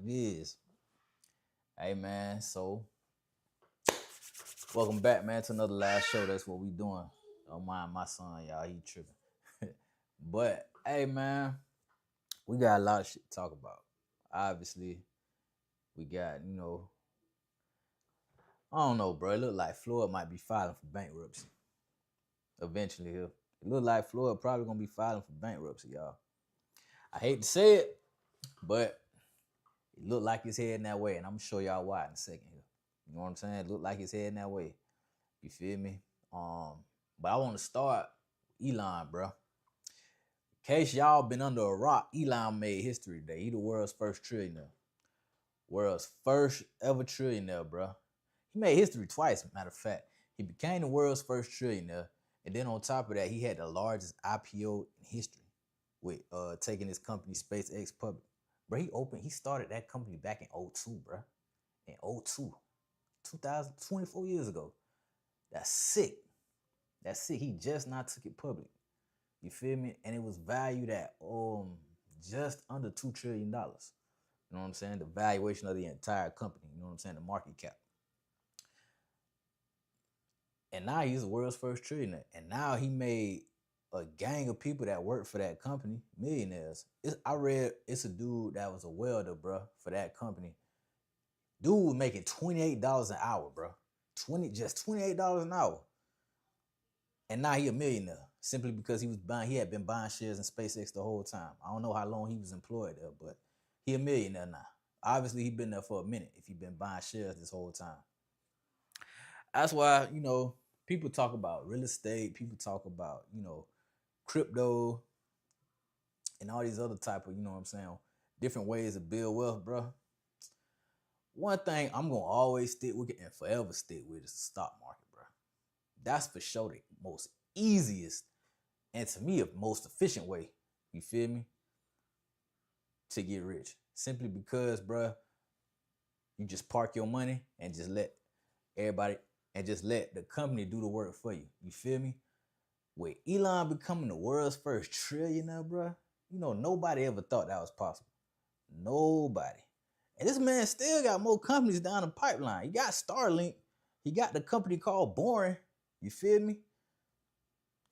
it is. Hey man, so welcome back, man, to another live show. That's what we doing. Don't mind my son, y'all. He tripping. But hey man, we got a lot of shit to talk about. Obviously, we got, I don't know, bro. It look like Floyd might be filing for bankruptcy. Eventually here. It look like Floyd probably gonna be filing for bankruptcy, y'all. I hate to say it, but it look like it's heading that way, and I'm gonna show y'all why in a second here. You know what I'm saying? It look like it's heading that way. You feel me? But I want to start Elon, bro. In case y'all been under a rock, Elon made history today. He the world's first trillionaire. World's first ever trillionaire, bro. He made history twice, matter of fact. He became the world's first trillionaire, and then on top of that, he had the largest IPO in history with taking his company SpaceX public. Bro, he started that company back in 02, bro. In 02. 2024 years ago. That's sick. That's sick. He just not took it public. You feel me? And it was valued at just under $2 trillion. You know what I'm saying? The valuation of the entire company. You know what I'm saying? The market cap. And now he's the world's first trillionaire. And now he made a gang of people that work for that company millionaires. I read it's a dude that was a welder, bro, for that company. Dude was making $28 an hour, bro. Just $28 an hour. And now he a millionaire simply because he had been buying shares in SpaceX the whole time. I don't know how long he was employed there, but he a millionaire now. Obviously, he been there for a minute if he been buying shares this whole time. That's why, people talk about real estate, people talk about, crypto and all these other type of, different ways to build wealth, bro. One thing I'm going to always stick with and forever stick with is the stock market, bro. That's for sure the most easiest and to me, the most efficient way, you feel me, to get rich. Simply because, bro, you just park your money and just let the company do the work for you. You feel me? With Elon becoming the world's first trillionaire, bro, nobody ever thought that was possible. Nobody. And this man still got more companies down the pipeline. He got Starlink. He got the company called Boring. You feel me?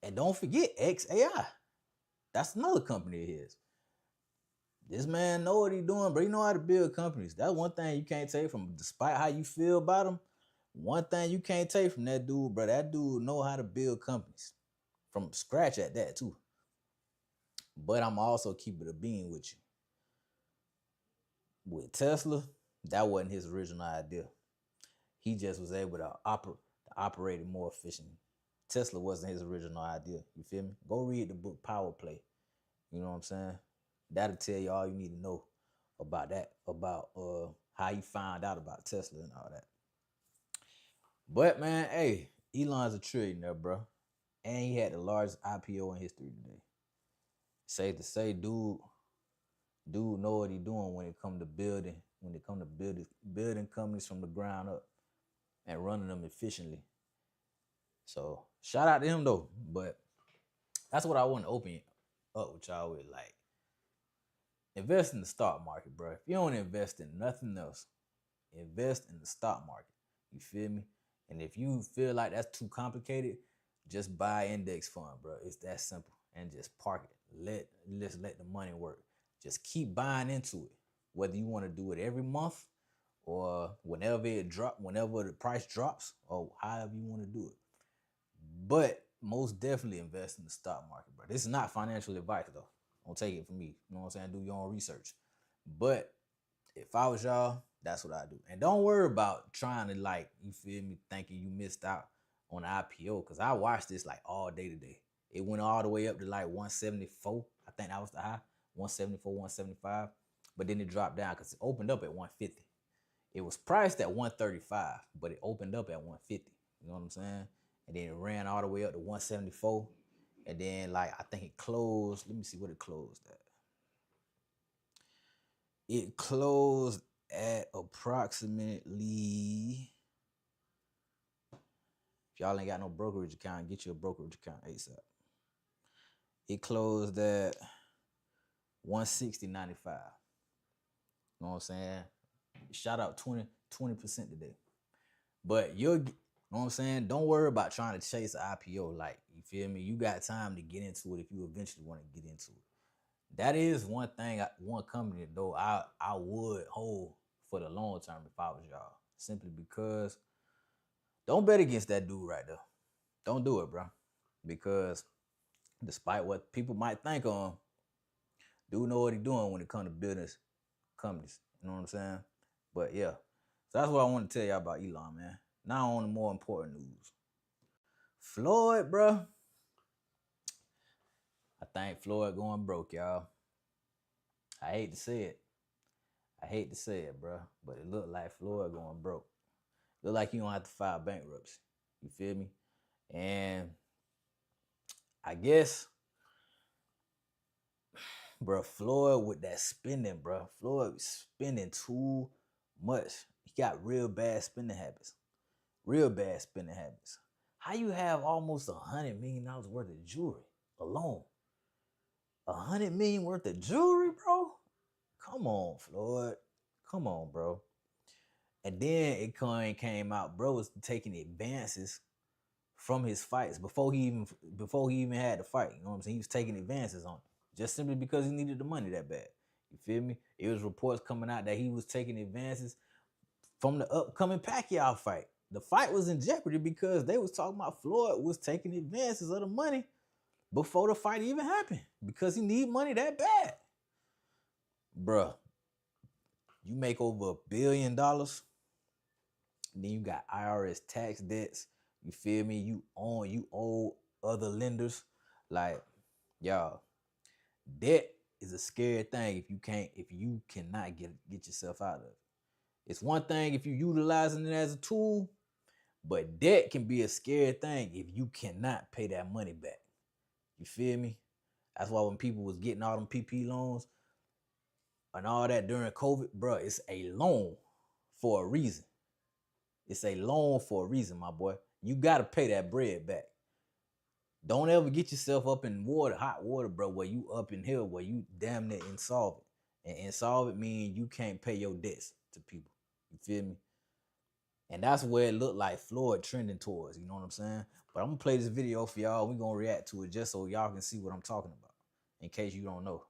And don't forget XAI. That's another company of his. This man know what he's doing, bro. He know how to build companies. That's one thing you can't take from him. Despite how you feel about him, one thing you can't take from that dude, bro. That dude know how to build companies. From scratch at that, too. But I'm also keep it a bean with you. With Tesla, that wasn't his original idea. He just was able to operate it more efficiently. Tesla wasn't his original idea. You feel me? Go read the book Power Play. You know what I'm saying? That'll tell you all you need to know about that, about how he found out about Tesla and all that. But man, hey, Elon's a trillionaire, bro. And he had the largest IPO in history today. Safe to say, dude know what he doing when it come to building companies from the ground up and running them efficiently. So shout out to him though. But that's what I want to open up with y'all with. Like, invest in the stock market, bro. If you don't invest in nothing else, invest in the stock market. You feel me? And if you feel like that's too complicated, just buy index fund, bro. It's that simple. And just park it. Let the money work. Just keep buying into it. Whether you want to do it every month or whenever the price drops, or however you want to do it. But most definitely invest in the stock market, bro. This is not financial advice, though. Don't take it from me. You know what I'm saying? Do your own research. But if I was y'all, that's what I do. And don't worry about trying to, like, you feel me, thinking you missed out on the IPO. Because I watched this, like, all day today. It went all the way up to, like, 174. I think that was the high. 174, 175. But then it dropped down because it opened up at 150. It was priced at 135, but it opened up at 150. You know what I'm saying? And then it ran all the way up to 174. And then, like, I think it closed. Let me see what it closed at. It closed at approximately, if y'all ain't got no brokerage account, get you a brokerage account ASAP. It closed at 160.95. You know what I'm saying? Shot up 20% today. But you know what I'm saying? Don't worry about trying to chase an IPO. Like, you feel me? You got time to get into it if you eventually want to get into it. That is one thing, one company though I would hold for the long term if I was y'all. Simply because don't bet against that dude right there. Don't do it, bro. Because despite what people might think on, dude know what he's doing when it comes to business companies. You know what I'm saying? But yeah. So that's what I want to tell y'all about Elon, man. Now on the more important news. Floyd, bro. I think Floyd going broke, y'all. I hate to say it, bro. But it looked like Floyd going broke. Look like you don't have to file bankruptcy. You feel me? And I guess, bro, Floyd with that spending, bro. Floyd was spending too much. He got real bad spending habits. How you have almost $100 million worth of jewelry alone? $100 million worth of jewelry, bro? Come on, Floyd. Come on, bro. And then it came out, bro was taking advances from his fights before he even had the fight. You know what I'm saying? He was taking advances on it just simply because he needed the money that bad. You feel me? It was reports coming out that he was taking advances from the upcoming Pacquiao fight. The fight was in jeopardy because they was talking about Floyd was taking advances of the money before the fight even happened because he need money that bad. Bruh, you make over $1 billion, then you got IRS tax debts. You feel me? You owe other lenders. Like, y'all, debt is a scary thing if you cannot get yourself out of it. It's one thing if you're utilizing it as a tool, but debt can be a scary thing if you cannot pay that money back. You feel me? That's why when people was getting all them PP loans and all that during COVID, bro, it's a loan for a reason. It's a loan for a reason, my boy. You got to pay that bread back. Don't ever get yourself up in hot water, bro, where you up in here, where you damn near insolvent. And insolvent means you can't pay your debts to people. You feel me? And that's where it looked like Floyd trending towards, you know what I'm saying? But I'm going to play this video for y'all. We're going to react to it just so y'all can see what I'm talking about, in case you don't know.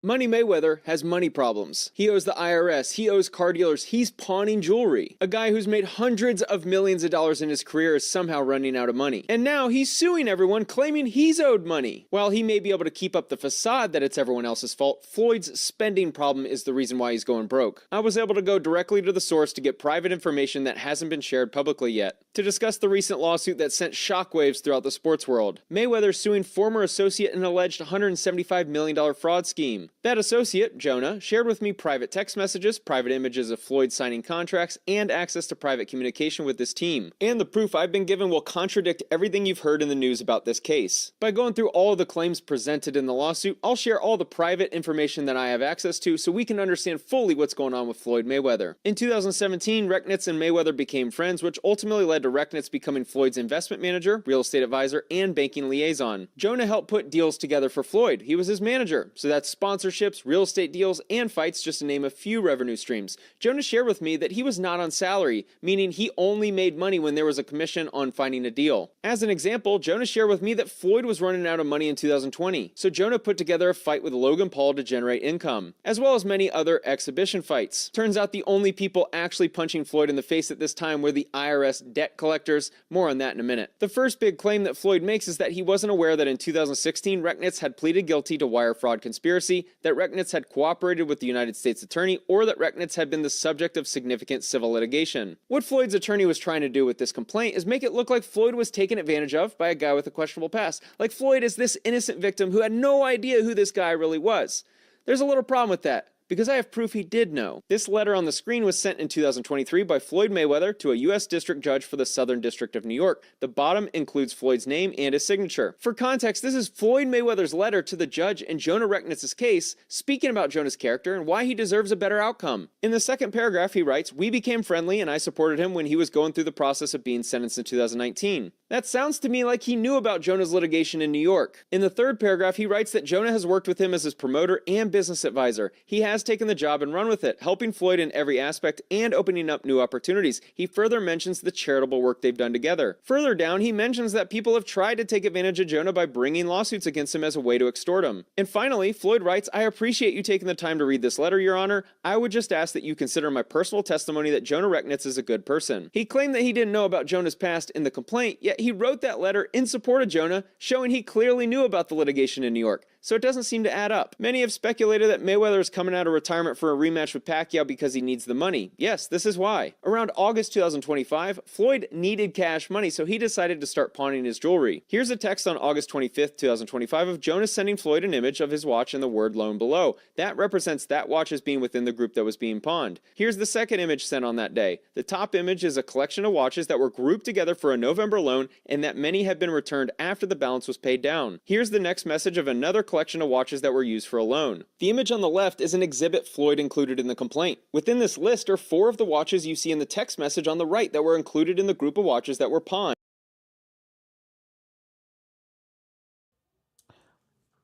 Money Mayweather has money problems. He owes the IRS, he owes car dealers, he's pawning jewelry. A guy who's made hundreds of millions of dollars in his career is somehow running out of money. And now he's suing everyone, claiming he's owed money. While he may be able to keep up the facade that it's everyone else's fault, Floyd's spending problem is the reason why he's going broke. I was able to go directly to the source to get private information that hasn't been shared publicly yet, to discuss the recent lawsuit that sent shockwaves throughout the sports world. Mayweather suing former associate in an alleged $175 million fraud scheme. That associate, Jonah, shared with me private text messages, private images of Floyd signing contracts, and access to private communication with this team. And the proof I've been given will contradict everything you've heard in the news about this case. By going through all of the claims presented in the lawsuit, I'll share all the private information that I have access to so we can understand fully what's going on with Floyd Mayweather. In 2017, Rechnitz and Mayweather became friends, which ultimately led to Rechnitz becoming Floyd's investment manager, real estate advisor, and banking liaison. Jonah helped put deals together for Floyd. He was his manager, so that's sponsorships, real estate deals, and fights, just to name a few revenue streams. Jonah shared with me that he was not on salary, meaning he only made money when there was a commission on finding a deal. As an example, Jonah shared with me that Floyd was running out of money in 2020, so Jonah put together a fight with Logan Paul to generate income, as well as many other exhibition fights. Turns out the only people actually punching Floyd in the face at this time were the IRS debt collectors. More on that in a minute. The first big claim that Floyd makes is that he wasn't aware that in 2016, Rechnitz had pleaded guilty to wire fraud conspiracy, that Rechnitz had cooperated with the United States attorney, or that Rechnitz had been the subject of significant civil litigation. What Floyd's attorney was trying to do with this complaint is make it look like Floyd was taken advantage of by a guy with a questionable past, like Floyd is this innocent victim who had no idea who this guy really was. There's a little problem with that, because I have proof he did know. This letter on the screen was sent in 2023 by Floyd Mayweather to a U.S. District Judge for the Southern District of New York. The bottom includes Floyd's name and his signature. For context, this is Floyd Mayweather's letter to the judge in Jonah Rechnitz's case, speaking about Jonah's character and why he deserves a better outcome. In the second paragraph, he writes, "We became friendly and I supported him when he was going through the process of being sentenced in 2019. That sounds to me like he knew about Jonah's litigation in New York. In the third paragraph, he writes that Jonah has worked with him as his promoter and business advisor. He has taken the job and run with it, helping Floyd in every aspect and opening up new opportunities. He further mentions the charitable work they've done together. Further down, he mentions that people have tried to take advantage of Jonah by bringing lawsuits against him as a way to extort him. And finally, Floyd writes, "I appreciate you taking the time to read this letter, Your Honor. I would just ask that you consider my personal testimony that Jonah Recknitz is a good person." He claimed that he didn't know about Jonah's past in the complaint, yet he wrote that letter in support of Jonah, showing he clearly knew about the litigation in New York. So it doesn't seem to add up. Many have speculated that Mayweather is coming out of retirement for a rematch with Pacquiao because he needs the money. Yes, this is why. Around August 2025, Floyd needed cash money, so he decided to start pawning his jewelry. Here's a text on August 25th, 2025 of Jonas sending Floyd an image of his watch and the word loan below. That represents that watch as being within the group that was being pawned. Here's the second image sent on that day. The top image is a collection of watches that were grouped together for a November loan and that many had been returned after the balance was paid down. Here's the next message of another collection of watches that were used for a loan. The image on the left is an exhibit Floyd included in the complaint. Within this list are 4 of the watches you see in the text message on the right that were included in the group of watches that were pawned.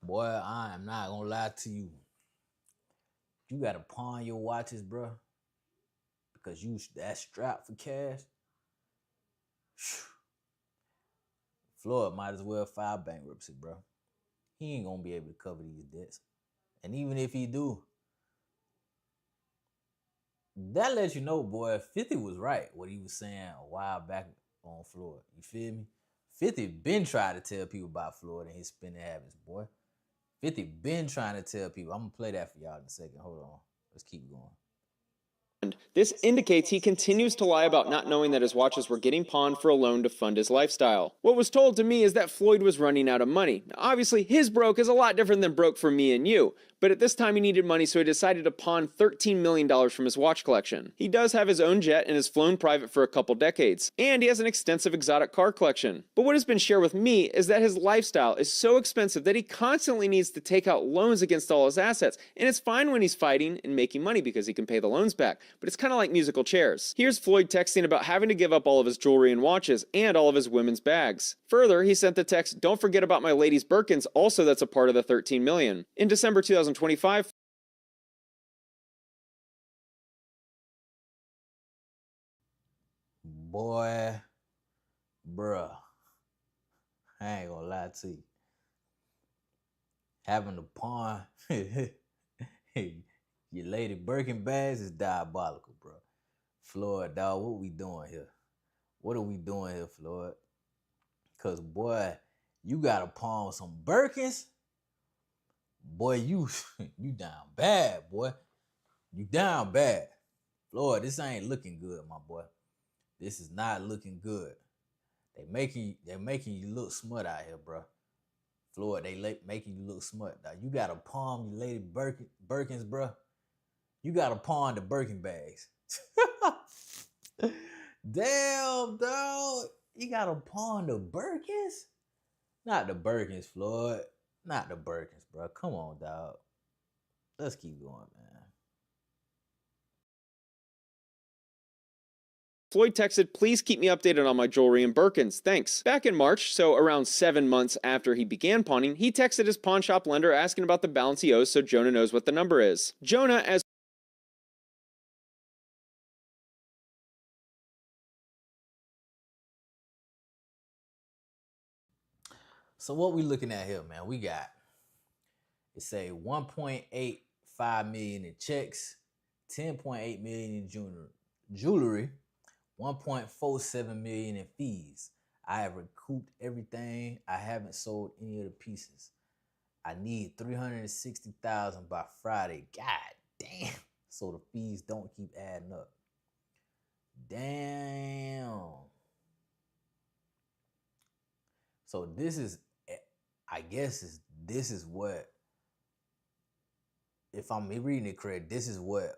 Boy, I am not gonna lie to you. You gotta pawn your watches, bro, because you that strapped for cash. Floyd might as well file bankruptcy, bro. He ain't gonna be able to cover these debts. And even if he do, that lets you know, boy, 50 was right what he was saying a while back on Floyd. You feel me? 50 been trying to tell people about Floyd and his spending habits, boy. 50 been trying to tell people. I'm gonna play that for y'all in a second. Hold on. Let's keep going. This indicates he continues to lie about not knowing that his watches were getting pawned for a loan to fund his lifestyle. What was told to me is that Floyd was running out of money. Now, obviously, his broke is a lot different than broke for me and you, but at this time he needed money, so he decided to pawn $13 million from his watch collection. He does have his own jet and has flown private for a couple decades, and he has an extensive exotic car collection. But what has been shared with me is that his lifestyle is so expensive that he constantly needs to take out loans against all his assets, and it's fine when he's fighting and making money because he can pay the loans back, but it's kind of like musical chairs. Here's Floyd texting about having to give up all of his jewelry and watches and all of his women's bags. Further, he sent the text, "Don't forget about my ladies' Birkins, also that's a part of the $13 million. In December 2025, Boy, bruh, I ain't gonna lie to you. Having to pawn your lady Birkin bags is diabolical, bro. Floyd, dog, what we doing here? What are we doing here, Floyd? Cause boy, you gotta pawn some Birkins. Boy, you you down bad, boy. You down bad. Floyd, this ain't looking good, my boy. This is not looking good. They making you look smut out here, bro. Floyd, they making you look smut. Now, you gotta pawn your lady Birkins, bro. You gotta pawn the Birkin bags. Damn, dog. You gotta pawn the Birkins? Not the Birkins, Floyd. Not the Birkins, bro. Come on, dog. Let's keep going, man. Floyd texted, "Please keep me updated on my jewelry and Birkins. Thanks." Back in March, so around 7 months after he began pawning, he texted his pawn shop lender asking about the balance he owes so Jonah knows what the number is. Jonah, as So what we looking at here, man? We got, it say 1.85 million in checks, 10.8 million in jewelry, 1.47 million in fees. I have recouped everything. I haven't sold any of the pieces. I need 360,000 by Friday. God damn. So the fees don't keep adding up. Damn. So this is, I guess this is what, if I'm reading it correct, this is what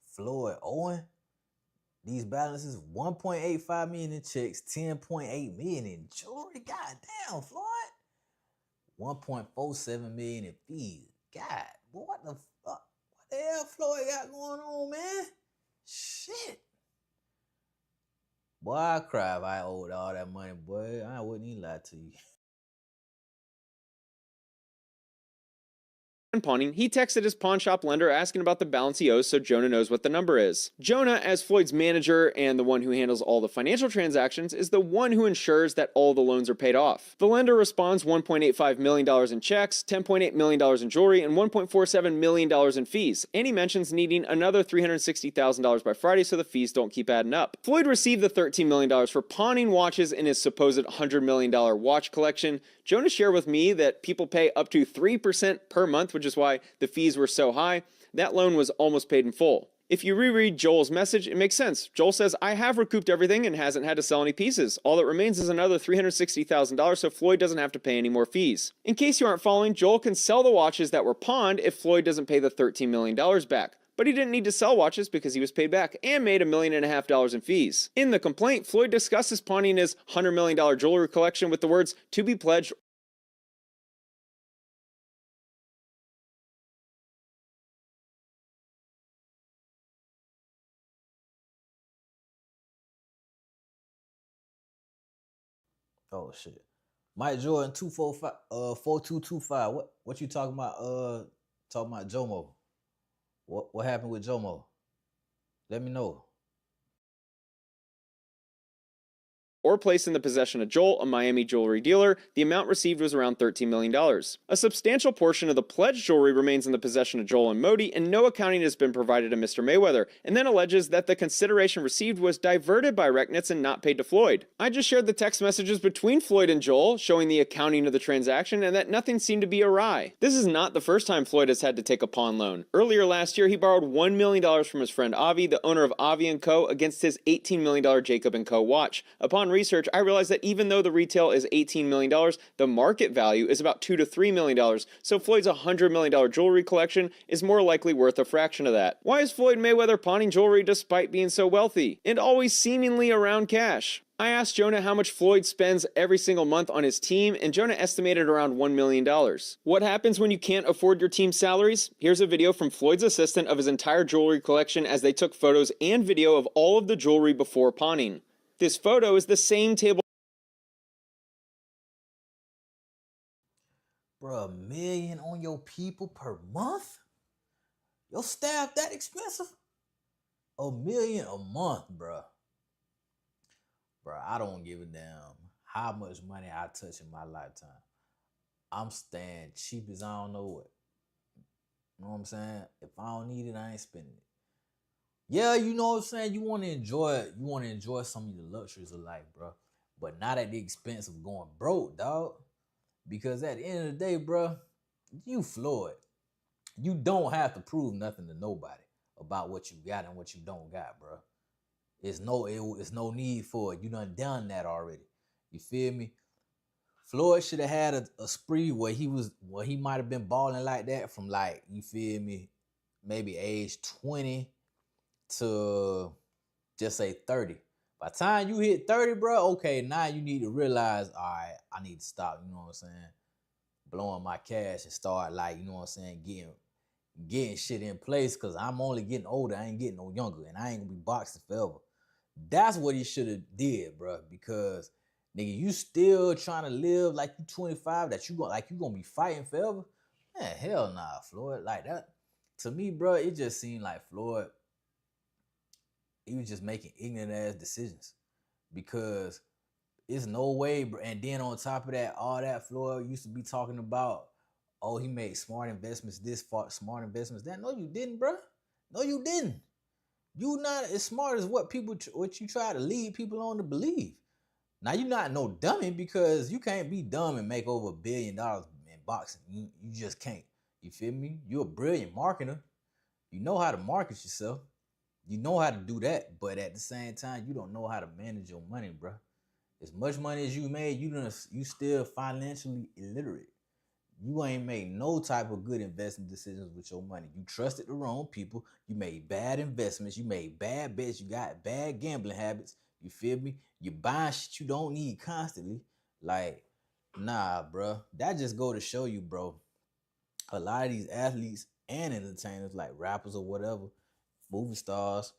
Floyd owing. These balances, 1.85 million in checks, 10.8 million in jewelry. God damn, Floyd. 1.47 million in fees. God, what the fuck? What the hell Floyd got going on, man? Shit. Boy, I cry if I owed all that money, boy. I wouldn't even lie to you. Pawning, he texted his pawn shop lender asking about the balance he owes so Jonah knows what the number is. Jonah, as Floyd's manager and the one who handles all the financial transactions, is the one who ensures that all the loans are paid off. The lender responds $1.85 million in checks, $10.8 million in jewelry, and $1.47 million in fees, and he mentions needing another $360,000 by Friday so the fees don't keep adding up. Floyd received the $13 million for pawning watches in his supposed $100 million watch collection. Jonah shared with me that people pay up to 3% per month, which is why the fees were so high. That loan was almost paid in full. If you reread Joel's message, it makes sense. Joel says, I have recouped everything and hasn't had to sell any pieces. All that remains is another $360,000 so Floyd doesn't have to pay any more fees. In case you aren't following, Joel can sell the watches that were pawned if Floyd doesn't pay the $13 million back. But he didn't need to sell watches because he was paid back and made $1.5 million in fees. In the complaint, Floyd discusses pawning his $100 million jewelry collection with the words, to be pledged. Oh shit. Mike Jordan 245 4225. What you talking about? Talking about Jomo. What happened with Jomo? Let me know. Or placed in the possession of Joel, a Miami jewelry dealer, the amount received was around $13 million. A substantial portion of the pledged jewelry remains in the possession of Joel and Modi, and no accounting has been provided to Mr. Mayweather, and then alleges that the consideration received was diverted by Recknitz and not paid to Floyd. I just shared the text messages between Floyd and Joel, showing the accounting of the transaction, and that nothing seemed to be awry. This is not the first time Floyd has had to take a pawn loan. Earlier last year, he borrowed $1 million from his friend Avi, the owner of Avi & Co., against his $18 million Jacob & Co. watch. Upon research, I realized that even though the retail is $18 million, the market value is about $2 to $3 million, so Floyd's $100 million jewelry collection is more likely worth a fraction of that. Why is Floyd Mayweather pawning jewelry despite being so wealthy? And always seemingly around cash? I asked Jonah how much Floyd spends every single month on his team, and Jonah estimated around $1 million. What happens when you can't afford your team's salaries? Here's a video from Floyd's assistant of his entire jewelry collection as they took photos and video of all of the jewelry before pawning. This photo is the same table. Bruh, $1 million on your people per month? Your staff that expensive? $1 million a month, bruh. Bruh, I don't give a damn how much money I touch in my lifetime. I'm staying cheap as I don't know what. You know what I'm saying? If I don't need it, I ain't spending it. Yeah, you know what I'm saying? You want to enjoy it. You want to enjoy some of the luxuries of life, bro. But not at the expense of going broke, dog. Because at the end of the day, bro, you Floyd. You don't have to prove nothing to nobody about what you got and what you don't got, bro. It's no need for it. You done that already. You feel me? Floyd should have had a spree where he might have been balling like that from, like, you feel me, maybe age 20 to just say 30. By the time you hit 30, bro, okay, now you need to realize, all right, I need to stop, you know what I'm saying, blowing my cash and start, like, you know what I'm saying, getting shit in place, because I'm only getting older. I ain't getting no younger, and I ain't gonna be boxing forever. That's what he should have did, bro, because nigga, you still trying to live like you 25, that you gonna be fighting forever? Man, hell nah, Floyd. Like that, to me, bro, it just seemed like Floyd, he was just making ignorant ass decisions, because it's no way, bro. And then on top of that, all that Floyd used to be talking about, oh, he made smart investments, smart investments that. No, you didn't, bro. No, you didn't. You not as smart as what you try to lead people on to believe. Now, you're not no dummy, because you can't be dumb and make over $1 billion in boxing. You just can't. You feel me? You're a brilliant marketer. You know how to market yourself. You know how to do that, but at the same time, you don't know how to manage your money, bro. As much money as you made, you still financially illiterate. You ain't made no type of good investment decisions with your money. You trusted the wrong people. You made bad investments. You made bad bets. You got bad gambling habits. You feel me? You buying shit you don't need constantly. Like, nah, bro. That just go to show you, bro. A lot of these athletes and entertainers, like rappers or whatever, movie stars,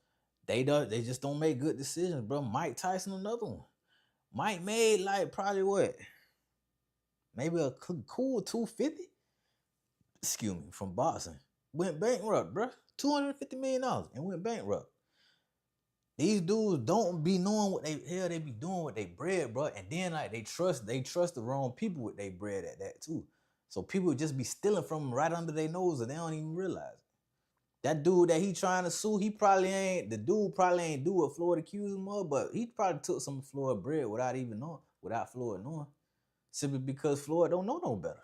They just don't make good decisions, bro. Mike Tyson, another one. Mike made like probably what? Maybe a cool 250. Excuse me, from boxing. Went bankrupt, bro. $250 million and went bankrupt. These dudes don't be knowing what they be doing with their bread, bro. And then like they trust the wrong people with their bread at that too. So people just be stealing from them right under their nose and they don't even realize it. That dude that he trying to sue, the dude probably ain't do what Floyd accused him of, but he probably took some of Floyd bread without Floyd knowing. Simply because Floyd don't know no better.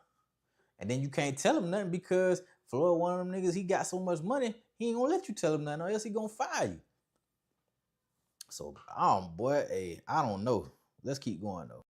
And then you can't tell him nothing because Floyd, one of them niggas, he got so much money, he ain't gonna let you tell him nothing or else he gonna fire you. So, I don't know. Let's keep going though.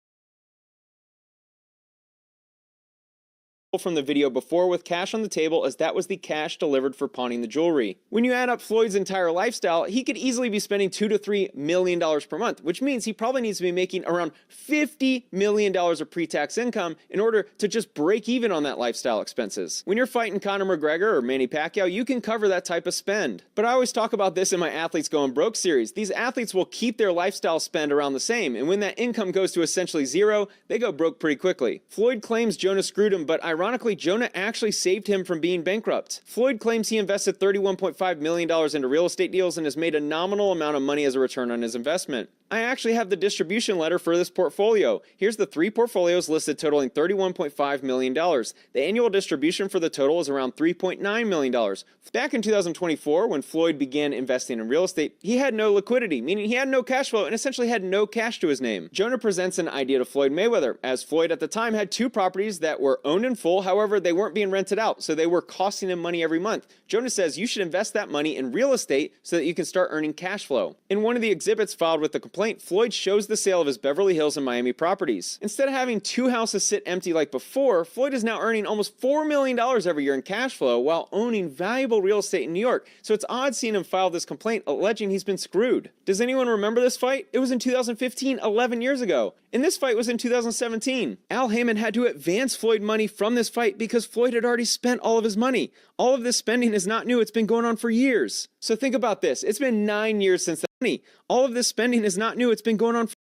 From the video before with cash on the table, as that was the cash delivered for pawning the jewelry. When you add up Floyd's entire lifestyle, he could easily be spending $2 to $3 million per month, which means he probably needs to be making around $50 million of pre-tax income in order to just break even on that lifestyle expenses. When you're fighting Conor McGregor or Manny Pacquiao, you can cover that type of spend. But I always talk about this in my Athletes Going Broke series. These athletes will keep their lifestyle spend around the same, and when that income goes to essentially zero, they go broke pretty quickly. Floyd claims Jonah screwed him, but ironically, Jonah actually saved him from being bankrupt. Floyd claims he invested $31.5 million into real estate deals and has made a nominal amount of money as a return on his investment. I actually have the distribution letter for this portfolio. Here's the 3 portfolios listed totaling $31.5 million. The annual distribution for the total is around $3.9 million. Back in 2024, when Floyd began investing in real estate, he had no liquidity, meaning he had no cash flow and essentially had no cash to his name. Jonah presents an idea to Floyd Mayweather, as Floyd at the time had 2 properties that were owned in full, however, they weren't being rented out, so they were costing him money every month. Jonah says you should invest that money in real estate so that you can start earning cash flow. In one of the exhibits filed with the complaint, Floyd shows the sale of his Beverly Hills and Miami properties. Instead of having 2 houses sit empty like before, Floyd is now earning almost $4 million every year in cash flow while owning valuable real estate in New York, so it's odd seeing him file this complaint alleging he's been screwed. Does anyone remember this fight? It was in 2015, 11 years ago. And this fight was in 2017. Al Heyman had to advance Floyd money from this fight because Floyd had already spent all of his money. All of this spending is not new, it's been going on for years. So think about this, it's been 9 years since that money. All of this spending is not new, it's been going on for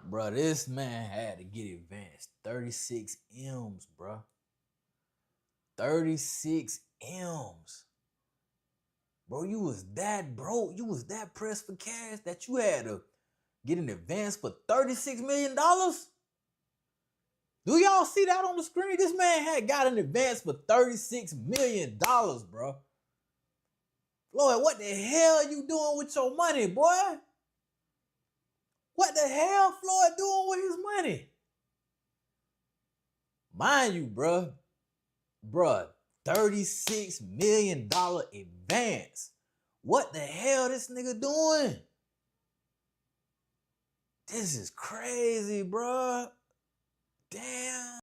Bro, this man had to get advanced. 36 M's, bro. 36 M's. Bro, you was that broke. You was that pressed for cash that you had to get an advance for $36 million? Do y'all see that on the screen? This man had got an advance for $36 million, bro. Floyd, what the hell you doing with your money, boy? What the hell Floyd doing with his money? Mind you, bruh, $36 million advance. What the hell this nigga doing? This is crazy, bruh. Damn.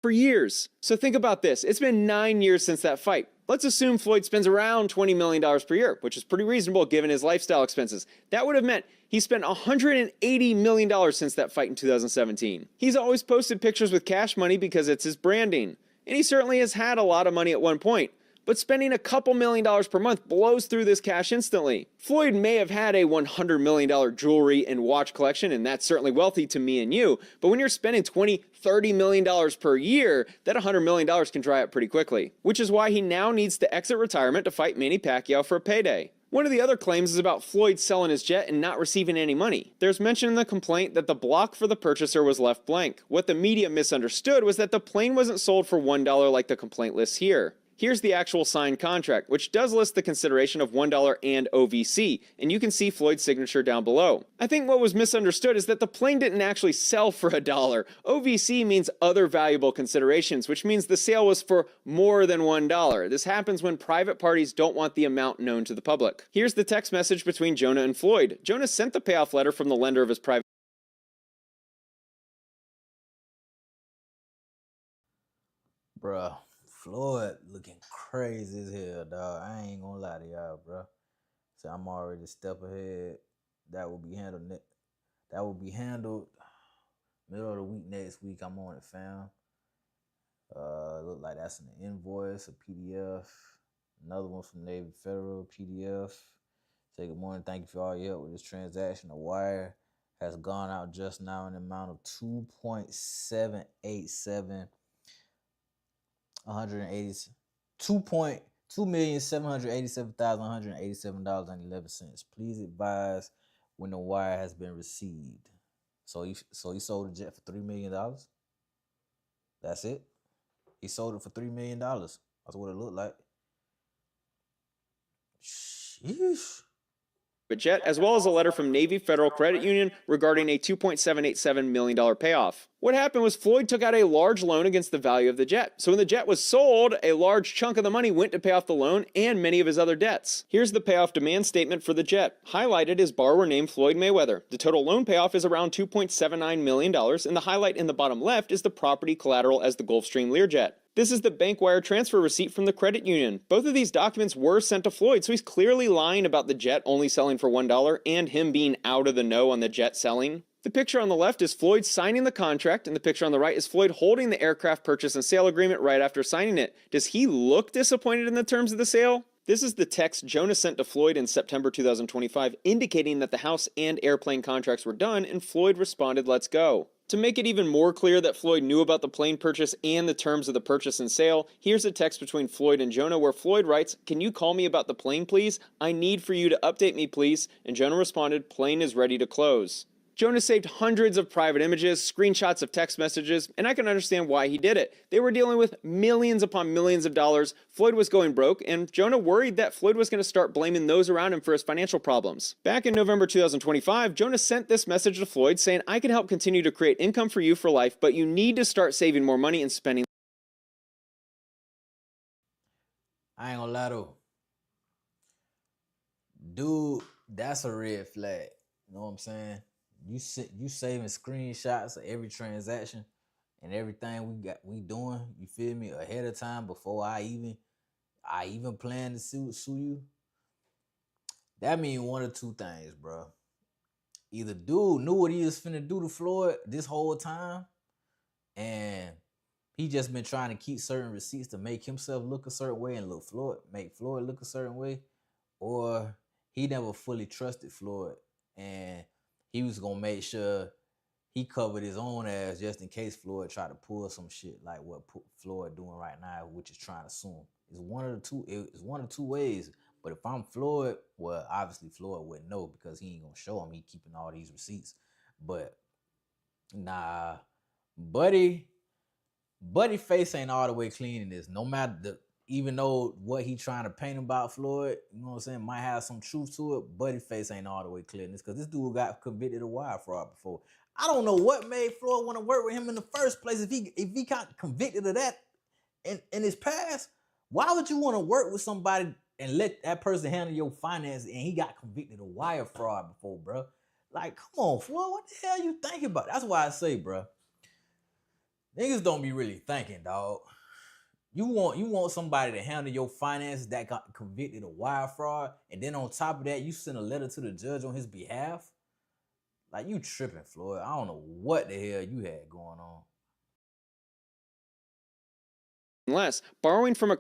for years. So think about this. It's been 9 years since that fight. Let's assume Floyd spends around $20 million per year, which is pretty reasonable given his lifestyle expenses. That would have meant he spent $180 million since that fight in 2017. He's always posted pictures with cash money because it's his branding. And he certainly has had a lot of money at one point. But spending a couple $1 million per month blows through this cash instantly. Floyd may have had a $100 million jewelry and watch collection, and that's certainly wealthy to me and you, but when you're spending $20, $30 million per year, that $100 million can dry up pretty quickly. Which is why he now needs to exit retirement to fight Manny Pacquiao for a payday. One of the other claims is about Floyd selling his jet and not receiving any money. There's mention in the complaint that the block for the purchaser was left blank. What the media misunderstood was that the plane wasn't sold for $1 like the complaint lists here. Here's the actual signed contract, which does list the consideration of $1 and OVC, and you can see Floyd's signature down below. I think what was misunderstood is that the plane didn't actually sell for $1. OVC means other valuable considerations, which means the sale was for more than $1. This happens when private parties don't want the amount known to the public. Here's the text message between Jonah and Floyd. Jonah sent the payoff letter from the lender of his private. Bruh, Floyd looking crazy as hell, dog. I ain't gonna lie to y'all, bruh. So I'm already a step ahead. That will be handled. Middle of the week next week. I'm on it, fam. Look like that's an invoice, a PDF. Another one from Navy Federal, PDF. Say good morning. Thank you for all your help with this transaction. The wire has gone out just now in the amount of 2.787 $2,787,187.11. Please advise when the wire has been received. So he sold the jet for $3 million. That's it. He sold it for $3 million. That's what it looked like. Sheesh. jet, as well as a letter from Navy Federal Credit Union regarding a $2.787 million payoff. What happened was Floyd took out a large loan against the value of the jet. So when the jet was sold, a large chunk of the money went to pay off the loan and many of his other debts. Here's the payoff demand statement for the jet. Highlighted is borrower named Floyd Mayweather. The total loan payoff is around $2.79 million, and the highlight in the bottom left is the property collateral as the Gulfstream Learjet. This is the bank wire transfer receipt from the credit union. Both of these documents were sent to Floyd, so he's clearly lying about the jet only selling for $1 and him being out of the know on the jet selling. The picture on the left is Floyd signing the contract, and the picture on the right is Floyd holding the aircraft purchase and sale agreement right after signing it. Does he look disappointed in the terms of the sale? This is the text Jonah sent to Floyd in September 2025, indicating that the house and airplane contracts were done, and Floyd responded, "Let's go." To make it even more clear that Floyd knew about the plane purchase and the terms of the purchase and sale, here's a text between Floyd and Jonah where Floyd writes, "Can you call me about the plane, please? I need for you to update me, please." And Jonah responded, "Plane is ready to close." Jonah saved hundreds of private images, screenshots of text messages, and I can understand why he did it. They were dealing with millions upon millions of dollars, Floyd was going broke, and Jonah worried that Floyd was going to start blaming those around him for his financial problems. Back in November 2025, Jonah sent this message to Floyd saying, "I can help continue to create income for you for life, but you need to start saving more money and spending." I ain't gonna lie though. Dude, that's a red flag. You know what I'm saying? You saving screenshots of every transaction and everything we doing, you feel me, ahead of time before I even plan to sue you. That mean one of two things, bro. Either dude knew what he was finna do to Floyd this whole time, and he just been trying to keep certain receipts to make himself look a certain way and make Floyd look a certain way, or he never fully trusted Floyd and he was gonna make sure he covered his own ass just in case Floyd tried to pull some shit like what Floyd doing right now, which is trying to sue him. It's one of the two ways. But if I'm Floyd, well, obviously Floyd wouldn't know because he ain't gonna show him. He keeping all these receipts. But nah, buddy face ain't all the way clean in this. No matter even though what he trying to paint about Floyd, you know what I'm saying, might have some truth to it, buddy face ain't all the way clear in this because this dude got convicted of wire fraud before. I don't know what made Floyd want to work with him in the first place. If he got convicted of that in his past, why would you want to work with somebody and let that person handle your finances and he got convicted of wire fraud before, bro? Like, come on, Floyd, what the hell you thinking about? That's why I say, bro, niggas don't be really thinking, dog. You want somebody to handle your finances that got convicted of wire fraud, and then on top of that, you send a letter to the judge on his behalf? Like, you tripping, Floyd. I don't know what the hell you had going on. Unless borrowing from a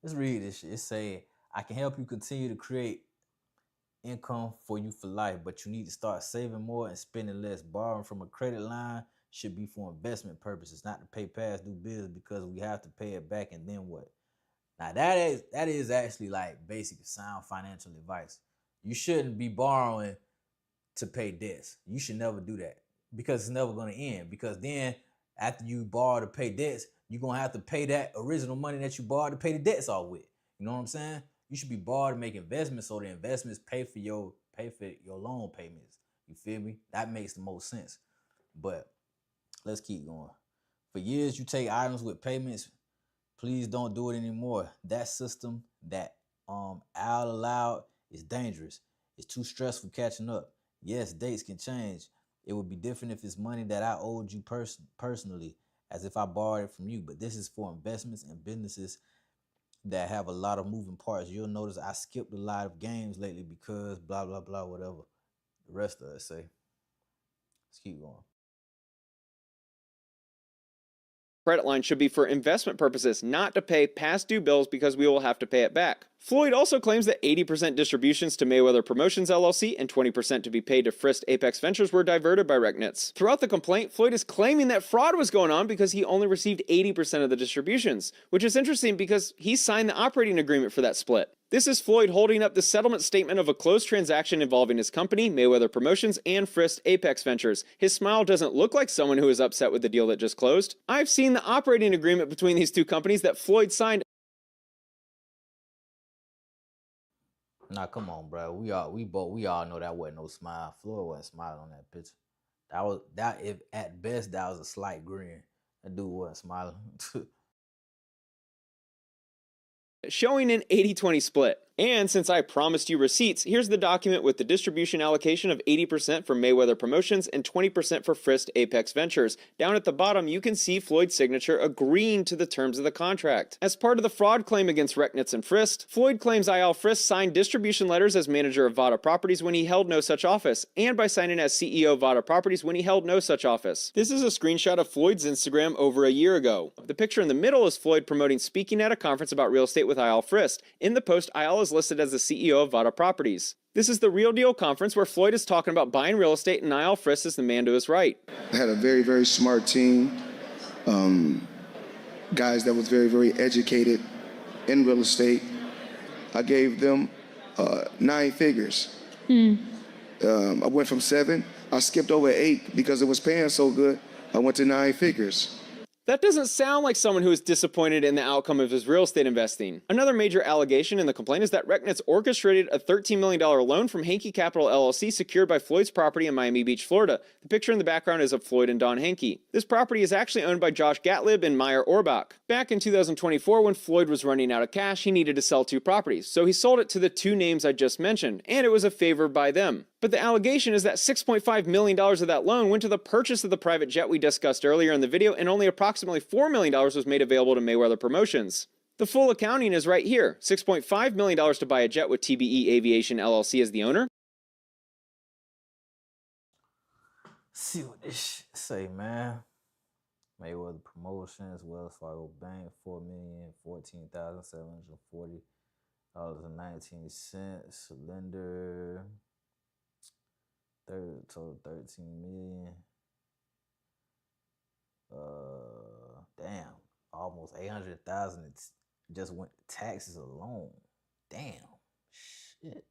Let's read this shit. It's saying, "I can help you continue to create income for you for life, but you need to start saving more and spending less. Borrowing from a credit line should be for investment purposes, not to pay past due bills because we have to pay it back, and then what?" Now that is actually like basic sound financial advice. You shouldn't be borrowing to pay debts. You should never do that because it's never going to end. Because then after you borrow to pay debts, you're going to have to pay that original money that you borrowed to pay the debts off with. You know what I'm saying? You should be borrowed to make investments so the investments pay for your loan payments. You feel me? That makes the most sense. But let's keep going. For years, you take items with payments. Please don't do it anymore. That system that Al allowed is dangerous. It's too stressful catching up. Yes, dates can change. It would be different if it's money that I owed you personally, as if I borrowed it from you. But this is for investments and businesses that have a lot of moving parts. You'll notice I skipped a lot of games lately because blah, blah, blah, whatever the rest of us say. Let's keep going. credit line should be for investment purposes, not to pay past due bills because we will have to pay it back. Floyd also claims that 80% distributions to Mayweather Promotions LLC and 20% to be paid to Frist Apex Ventures were diverted by Rechnitz. Throughout the complaint, Floyd is claiming that fraud was going on because he only received 80% of the distributions, which is interesting because he signed the operating agreement for that split. This is Floyd holding up the settlement statement of a closed transaction involving his company, Mayweather Promotions, and Frist Apex Ventures. His smile doesn't look like someone who is upset with the deal that just closed. I've seen the operating agreement between these two companies that Floyd signed. Nah, come on, bro. We all know that wasn't no smile. Floyd wasn't smiling on that picture. If at best that was a slight grin. That dude wasn't smiling. Showing an 80-20 split. And since I promised you receipts, here's the document with the distribution allocation of 80% for Mayweather Promotions and 20% for Frist Apex Ventures. Down at the bottom, you can see Floyd's signature agreeing to the terms of the contract. As part of the fraud claim against Rechnitz and Frist, Floyd claims IL Frist signed distribution letters as manager of Vada Properties when he held no such office, and by signing as CEO of Vada Properties when he held no such office. This is a screenshot of Floyd's Instagram over a year ago. The picture in the middle is Floyd promoting speaking at a conference about real estate with IL Frist. In the post, IL is listed as the CEO of Vada Properties. This is the Real Deal conference where Floyd is talking about buying real estate and Niall Frist is the man to his right. I had a very, very smart team, guys that was very, very educated in real estate. I gave them 9 figures. I went from 7, I skipped over 8 because it was paying so good. I went to 9 figures. That doesn't sound like someone who is disappointed in the outcome of his real estate investing. Another major allegation in the complaint is that Rechnitz orchestrated a $13 million loan from Hankey Capital LLC secured by Floyd's property in Miami Beach, Florida. The picture in the background is of Floyd and Don Hankey. This property is actually owned by Josh Gatlib and Meyer Orbach. Back in 2024, when Floyd was running out of cash, he needed to sell 2 properties, so he sold it to the 2 names I just mentioned, and it was a favor by them. But the allegation is that $6.5 million of that loan went to the purchase of the private jet we discussed earlier in the video, and only approximately $4 million was made available to Mayweather Promotions. The full accounting is right here. $6.5 million to buy a jet with TBE Aviation LLC as the owner. See what this shit say, man. Mayweather Promotions, Wells Fargo Bank, $4,014,740.19. Lender, total $13 million. Damn, almost 800,000 just went to taxes alone. Damn, shit.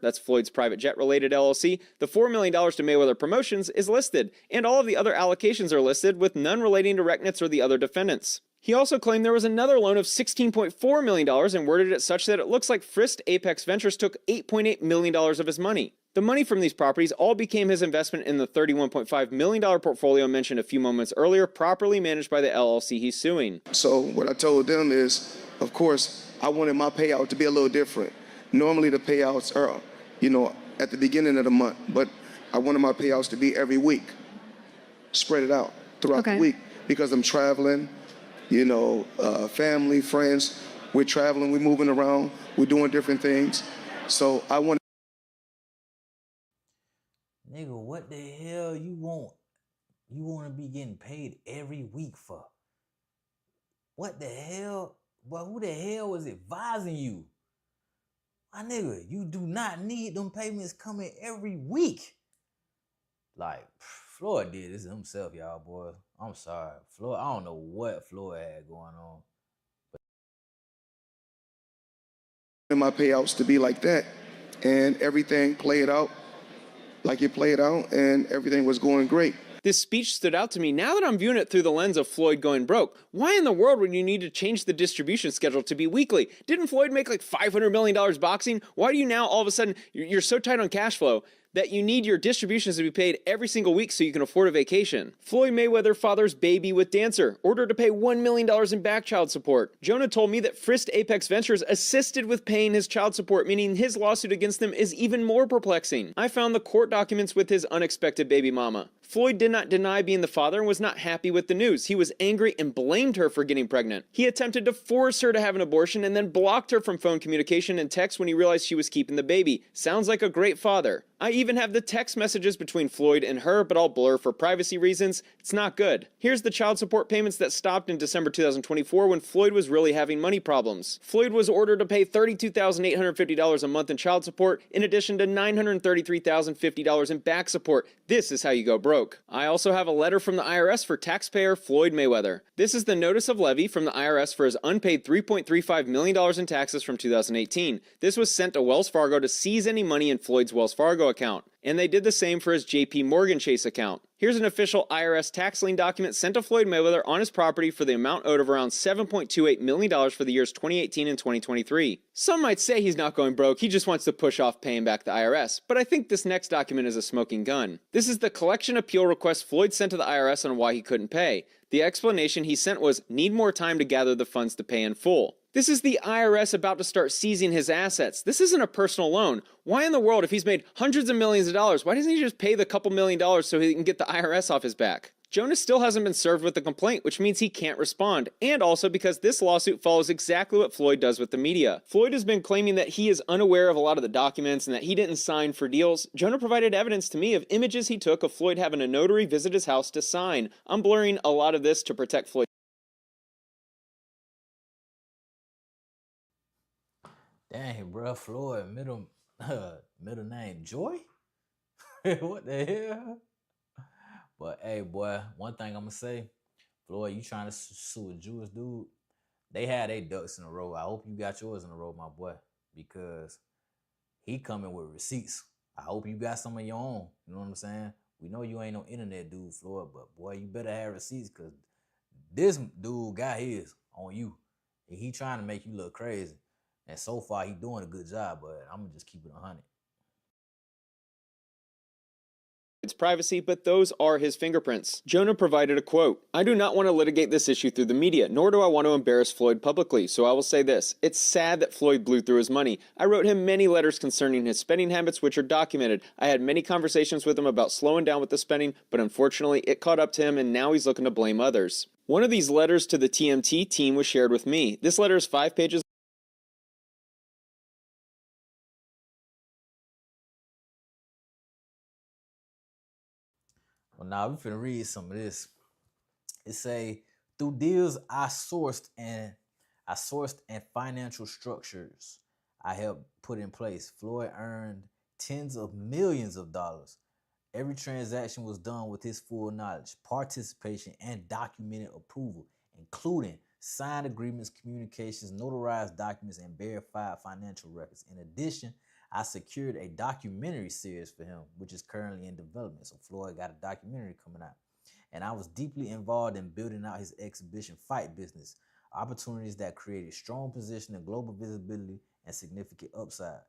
That's Floyd's private jet-related LLC. The $4 million to Mayweather Promotions is listed, and all of the other allocations are listed, with none relating to Rechnitz or the other defendants. He also claimed there was another loan of $16.4 million and worded it such that it looks like Frist Apex Ventures took $8.8 million of his money. The money from these properties all became his investment in the $31.5 million portfolio mentioned a few moments earlier, properly managed by the LLC he's suing. So what I told them is, of course, I wanted my payout to be a little different. Normally the payouts are, at the beginning of the month, but I wanted my payouts to be every week, spread it out throughout the week, because I'm traveling, family, friends, we're traveling, we're moving around, we're doing different things. So I want. Nigga, what the hell you want to be getting paid every week for? What the hell? Well, who the hell was advising you? My nigga, you do not need them payments coming every week. Like, Floyd did this himself, y'all, boy. I'm sorry. Floyd, I don't know what Floyd had going on. My payouts to be like that, and everything played out like it played out, and everything was going great. This speech stood out to me now that I'm viewing it through the lens of Floyd going broke. Why in the world would you need to change the distribution schedule to be weekly? Didn't Floyd make like $500 million boxing? Why do you now all of a sudden, you're so tight on cash flow that you need your distributions to be paid every single week so you can afford a vacation? Floyd Mayweather fathers baby with dancer, ordered to pay $1 million in back child support. Jonah told me that Frist Apex Ventures assisted with paying his child support, meaning his lawsuit against them is even more perplexing. I found the court documents with his unexpected baby mama. Floyd did not deny being the father and was not happy with the news. He was angry and blamed her for getting pregnant. He attempted to force her to have an abortion and then blocked her from phone communication and text when he realized she was keeping the baby. Sounds like a great father. I even have the text messages between Floyd and her, but I'll blur for privacy reasons. It's not good. Here's the child support payments that stopped in December 2024 when Floyd was really having money problems. Floyd was ordered to pay $32,850 a month in child support, in addition to $933,050 in back support. This is how you go broke. I also have a letter from the IRS for taxpayer Floyd Mayweather. This is the notice of levy from the IRS for his unpaid $3.35 million in taxes from 2018. This was sent to Wells Fargo to seize any money in Floyd's Wells Fargo account. And they did the same for his JP Morgan Chase account. Here's an official IRS tax lien document sent to Floyd Mayweather on his property for the amount owed of around $7.28 million for the years 2018 and 2023. Some might say he's not going broke, he just wants to push off paying back the IRS, but I think this next document is a smoking gun. This is the collection appeal request Floyd sent to the IRS on why he couldn't pay. The explanation he sent was, need more time to gather the funds to pay in full. This is the IRS about to start seizing his assets. This isn't a personal loan. Why in the world, if he's made hundreds of millions of dollars, why doesn't he just pay the couple $1,000,000 so he can get the IRS off his back? Jonas still hasn't been served with the complaint, which means he can't respond, and also because this lawsuit follows exactly what Floyd does with the media. Floyd has been claiming that he is unaware of a lot of the documents and that he didn't sign for deals. Jonah provided evidence to me of images he took of Floyd having a notary visit his house to sign. I'm blurring a lot of this to protect Floyd. Dang, bro, Floyd, middle name Joy? What the hell? But hey, boy, one thing I'm gonna say, Floyd, you trying to sue a Jewish dude? They had their ducks in a row. I hope you got yours in a row, my boy, because he coming with receipts. I hope you got some of your own. You know what I'm saying? We know you ain't no internet dude, Floyd, but boy, you better have receipts because this dude got his on you, and he trying to make you look crazy. And so far, he doing a good job, but I'm gonna just keep it 100. It's privacy, but those are his fingerprints. Jonah provided a quote. I do not want to litigate this issue through the media, nor do I want to embarrass Floyd publicly, so I will say this. It's sad that Floyd blew through his money. I wrote him many letters concerning his spending habits, which are documented. I had many conversations with him about slowing down with the spending, but unfortunately, it caught up to him, and now he's looking to blame others. One of these letters to the TMT team was shared with me. This letter is 5 pages. Well, now we finna read some of this. It say, through deals I sourced and financial structures I helped put in place, Floyd earned tens of millions of dollars. Every transaction was done with his full knowledge, participation, and documented approval, including signed agreements, communications, notarized documents, and verified financial records. In addition, I secured a documentary series for him, which is currently in development. So Floyd got a documentary coming out. And I was deeply involved in building out his exhibition fight business, opportunities that created strong position and global visibility and significant upside.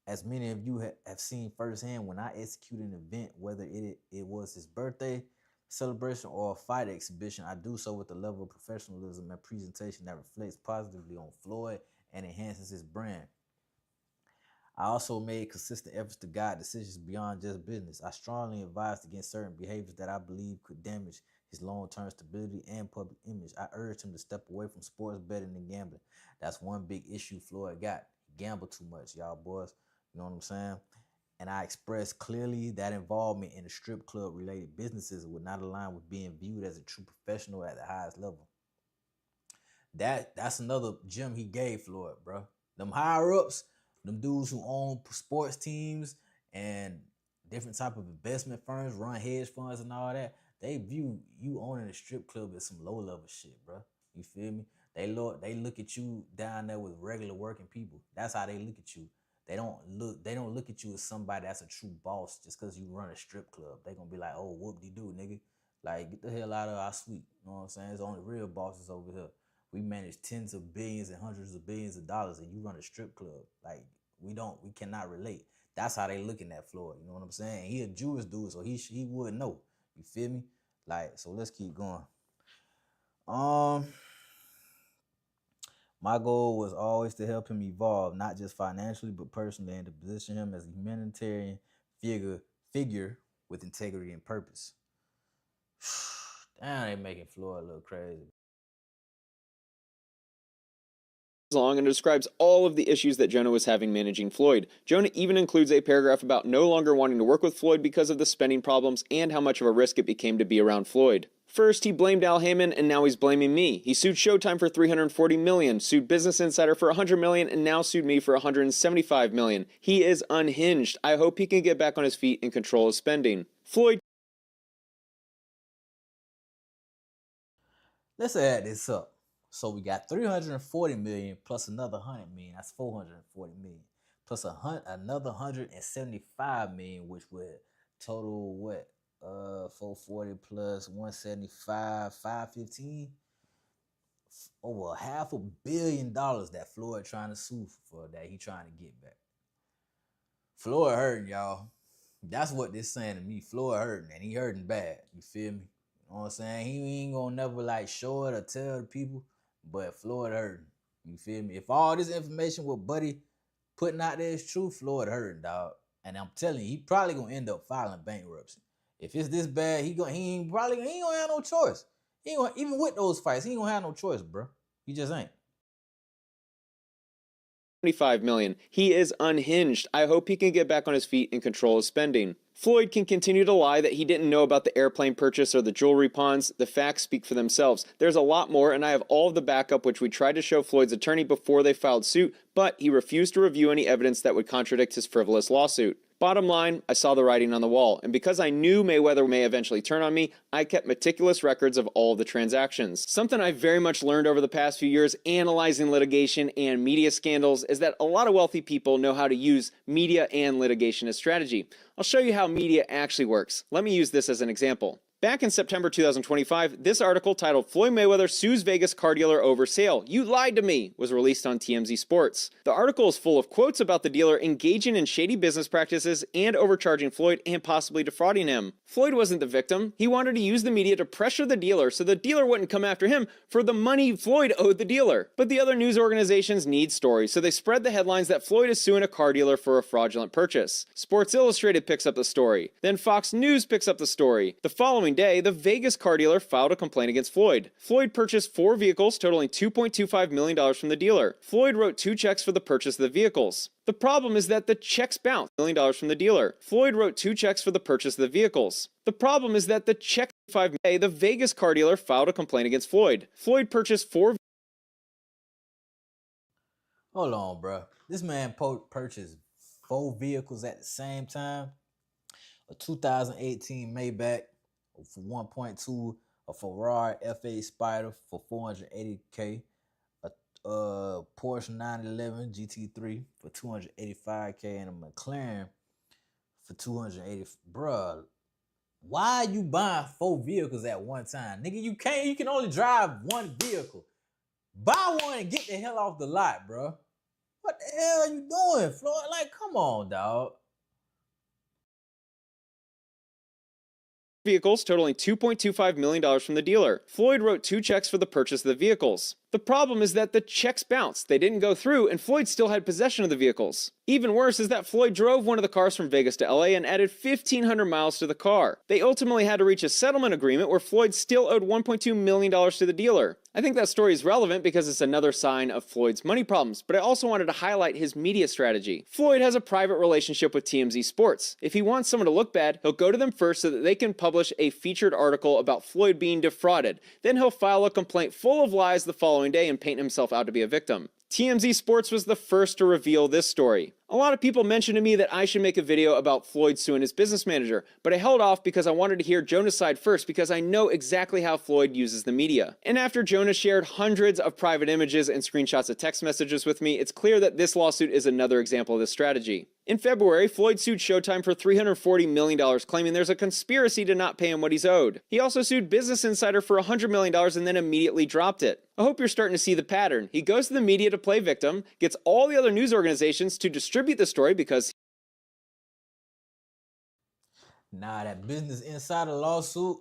As many of you have seen firsthand, when I execute an event, whether it was his birthday celebration or a fight exhibition, I do so with a level of professionalism and presentation that reflects positively on Floyd and enhances his brand. I also made consistent efforts to guide decisions beyond just business. I strongly advised against certain behaviors that I believe could damage his long-term stability and public image. I urged him to step away from sports betting and gambling. That's one big issue Floyd got. He gambled too much, y'all boys. You know what I'm saying? And I expressed clearly that involvement in the strip club related businesses would not align with being viewed as a true professional at the highest level. That's another gem he gave Floyd, bro. Them higher ups, them dudes who own sports teams and different type of investment firms, run hedge funds and all that, they view you owning a strip club as some low level shit, bro. You feel me? They look at you down there with regular working people. That's how they look at you. They don't look at you as somebody that's a true boss just because you run a strip club. They gonna be like, oh, whoop-de-doo, nigga. Like, get the hell out of our suite. You know what I'm saying? It's only real bosses over here. We manage tens of billions and hundreds of billions of dollars, and you run a strip club. Like, we cannot relate. That's how they looking at Floyd. You know what I'm saying? He a Jewish dude, so he would know. You feel me? Like, so let's keep going. My goal was always to help him evolve, not just financially, but personally, and to position him as a humanitarian figure with integrity and purpose. Damn, they making Floyd look crazy. Long and describes all of the issues that Jonah was having managing Floyd. Jonah even includes a paragraph about no longer wanting to work with Floyd because of the spending problems and how much of a risk it became to be around Floyd. First, he blamed Al Heyman, and now he's blaming me. He sued Showtime for $340 million, sued Business Insider for $100 million, and now sued me for $175 million. He is unhinged. I hope he can get back on his feet and control his spending. Floyd. Let's add this up. So we got 340 million plus another 100 million. That's 440 million. Plus another 175 million, which would total what? 440 plus 175, 515. Over $500 million that Floyd trying to sue for, that he trying to get back. Floyd hurting, y'all. That's what this saying to me. Floyd hurting, and he hurting bad. You feel me? You know what I'm saying? He ain't gonna never like show it or tell the people. But Floyd hurting. You feel me? If all this information with Buddy putting out there is true, Floyd hurting, dog. And I'm telling you, he probably gonna end up filing bankruptcy. If it's this bad, he ain't gonna have no choice. Even with those fights, he ain't gonna have no choice, bro. He just ain't. $25 million. He is unhinged. I hope he can get back on his feet and control his spending. Floyd can continue to lie that he didn't know about the airplane purchase or the jewelry pawns. The facts speak for themselves. There's a lot more, and I have all of the backup which we tried to show Floyd's attorney before they filed suit, but he refused to review any evidence that would contradict his frivolous lawsuit. Bottom line, I saw the writing on the wall, and because I knew Mayweather may eventually turn on me, I kept meticulous records of all of the transactions. Something I very much learned over the past few years analyzing litigation and media scandals is that a lot of wealthy people know how to use media and litigation as strategy. I'll show you how media actually works. Let me use this as an example. Back in September 2025, this article titled "Floyd Mayweather Sues Vegas Car Dealer Over Sale. You Lied to Me" was released on TMZ Sports. The article is full of quotes about the dealer engaging in shady business practices and overcharging Floyd and possibly defrauding him. Floyd wasn't the victim. He wanted to use the media to pressure the dealer so the dealer wouldn't come after him for the money Floyd owed the dealer. But the other news organizations need stories, so they spread the headlines that Floyd is suing a car dealer for a fraudulent purchase. Sports Illustrated picks up the story. Then Fox News picks up the story. The following day, the Vegas car dealer filed a complaint against Floyd. Floyd purchased 4 vehicles totaling $2.25 million from the dealer. Floyd wrote 2 checks for the purchase of the vehicles. The problem is that the checks bounced $1 million from the dealer. Floyd wrote 2 checks for the purchase of the vehicles. The problem is that the check the Vegas car dealer filed a complaint against Floyd. Floyd purchased 4. Hold on, bro. This man purchased 4 vehicles at the same time. A 2018 Maybach for 1.2, a Ferrari F8 Spider for $480K, a Porsche 911 GT3 for $285K, and a McLaren for $280. Bruh, why you buying 4 vehicles at one time? Nigga, you can only drive 1 vehicle. Buy one and get the hell off the lot, bro. What the hell are you doing, Floyd? Like, come on, dog. Vehicles totaling $2.25 million from the dealer. Floyd wrote 2 checks for the purchase of the vehicles. The problem is that the checks bounced. They didn't go through, and Floyd still had possession of the vehicles. Even worse is that Floyd drove one of the cars from Vegas to LA and added 1,500 miles to the car. They ultimately had to reach a settlement agreement where Floyd still owed $1.2 million to the dealer. I think that story is relevant because it's another sign of Floyd's money problems, but I also wanted to highlight his media strategy. Floyd has a private relationship with TMZ Sports. If he wants someone to look bad, he'll go to them first so that they can publish a featured article about Floyd being defrauded. Then he'll file a complaint full of lies the following day and paint himself out to be a victim. TMZ Sports was the first to reveal this story. A lot of people mentioned to me that I should make a video about Floyd suing his business manager, but I held off because I wanted to hear Jonah's side first because I know exactly how Floyd uses the media. And after Jonah shared hundreds of private images and screenshots of text messages with me, it's clear that this lawsuit is another example of this strategy. In February, Floyd sued Showtime for $340 million, claiming there's a conspiracy to not pay him what he's owed. He also sued Business Insider for $100 million and then immediately dropped it. I hope you're starting to see the pattern. He goes to the media to play victim, gets all the other news organizations to distribute the story because that Business Insider lawsuit,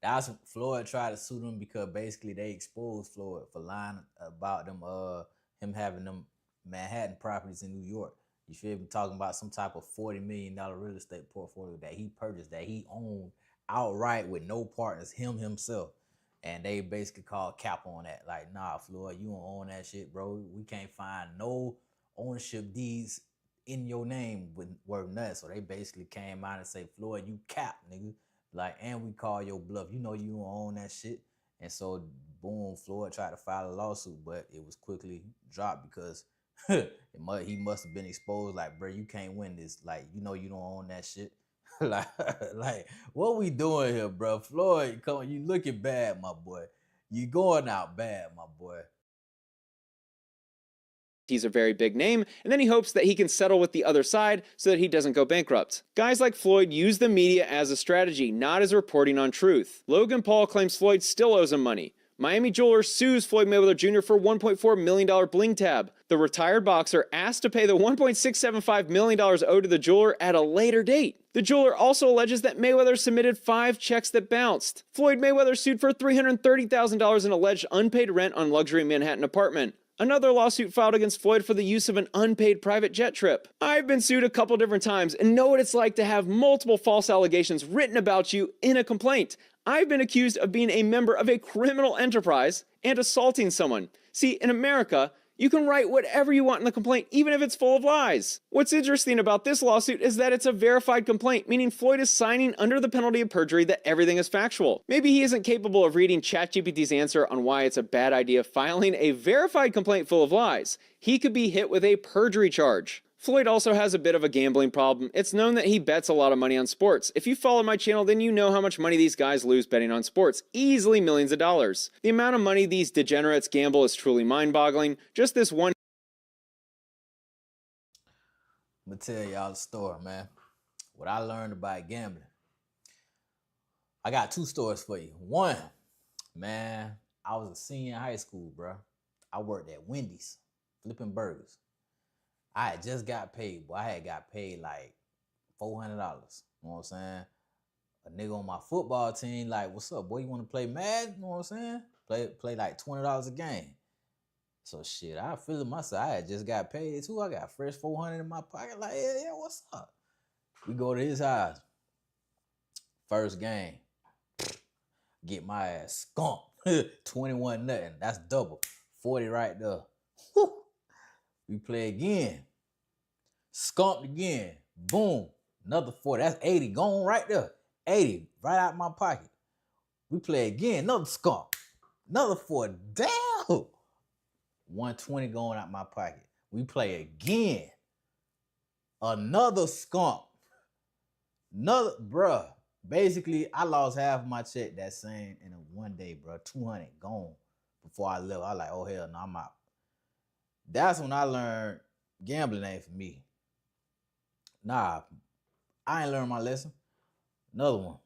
that's what Floyd tried to sue them because basically they exposed Floyd for lying about them him having them Manhattan properties in New York. You feel me? Talking about some type of $40 million real estate portfolio that he purchased, that he owned outright with no partners, himself. And they basically called cap on that. Like, nah, Floyd, you don't own that shit, bro. We can't find no ownership deeds in your name worth nothing. So they basically came out and say, Floyd, you cap, nigga. Like, and we call your bluff. You know you don't own that shit. And so, boom, Floyd tried to file a lawsuit, but it was quickly dropped because he must have been exposed. Like, bro, you can't win this. Like, you know you don't own that shit. like, what we doing here, bro? Floyd, come on, you looking bad, my boy. You going out bad, my boy. He's a very big name, and then he hopes that he can settle with the other side so that he doesn't go bankrupt. Guys like Floyd use the media as a strategy, not as reporting on truth. Logan Paul claims Floyd still owes him money. Miami jeweler sues Floyd Mayweather Jr. for $1.4 million bling tab. The retired boxer asked to pay the $1.675 million owed to the jeweler at a later date. The jeweler also alleges that Mayweather submitted 5 checks that bounced. Floyd Mayweather sued for $330,000 in alleged unpaid rent on luxury Manhattan apartment. Another lawsuit filed against Floyd for the use of an unpaid private jet trip. I've been sued a couple different times and know what it's like to have multiple false allegations written about you in a complaint. I've been accused of being a member of a criminal enterprise and assaulting someone. See, in America, you can write whatever you want in the complaint, even if it's full of lies. What's interesting about this lawsuit is that it's a verified complaint, meaning Floyd is signing under the penalty of perjury that everything is factual. Maybe he isn't capable of reading ChatGPT's answer on why it's a bad idea filing a verified complaint full of lies. He could be hit with a perjury charge. Floyd also has a bit of a gambling problem. It's known that he bets a lot of money on sports. If you follow my channel, then you know how much money these guys lose betting on sports. Easily millions of dollars. The amount of money these degenerates gamble is truly mind-boggling. Just this one. I'm gonna tell y'all a story, man. What I learned about gambling. I got 2 stories for you. One, man, I was a senior in high school, bro. I worked at Wendy's, flipping burgers. I had just got paid, boy. I had got paid like $400. You know what I'm saying? A nigga on my football team, like, what's up, boy? You want to play Madden? You know what I'm saying? Play like $20 a game. So shit, I feel it myself. I had just got paid too. I got fresh $400 in my pocket. Like, yeah, what's up? We go to his house. First game, get my ass skunked. 21-0. That's double. 40 right there. Whew. We play again. Skunked again. Boom. Another 40. That's 80. Gone right there. 80. Right out my pocket. We play again. Another skunk. Another 40. Damn. 120 going out my pocket. We play again. Another skunk. Another, bruh. Basically, I lost half of my check that same in a one day, bro. 200 gone before I left. I like, oh hell no, I'm out. That's when I learned gambling ain't for me. Nah, I ain't learned my lesson. Another one.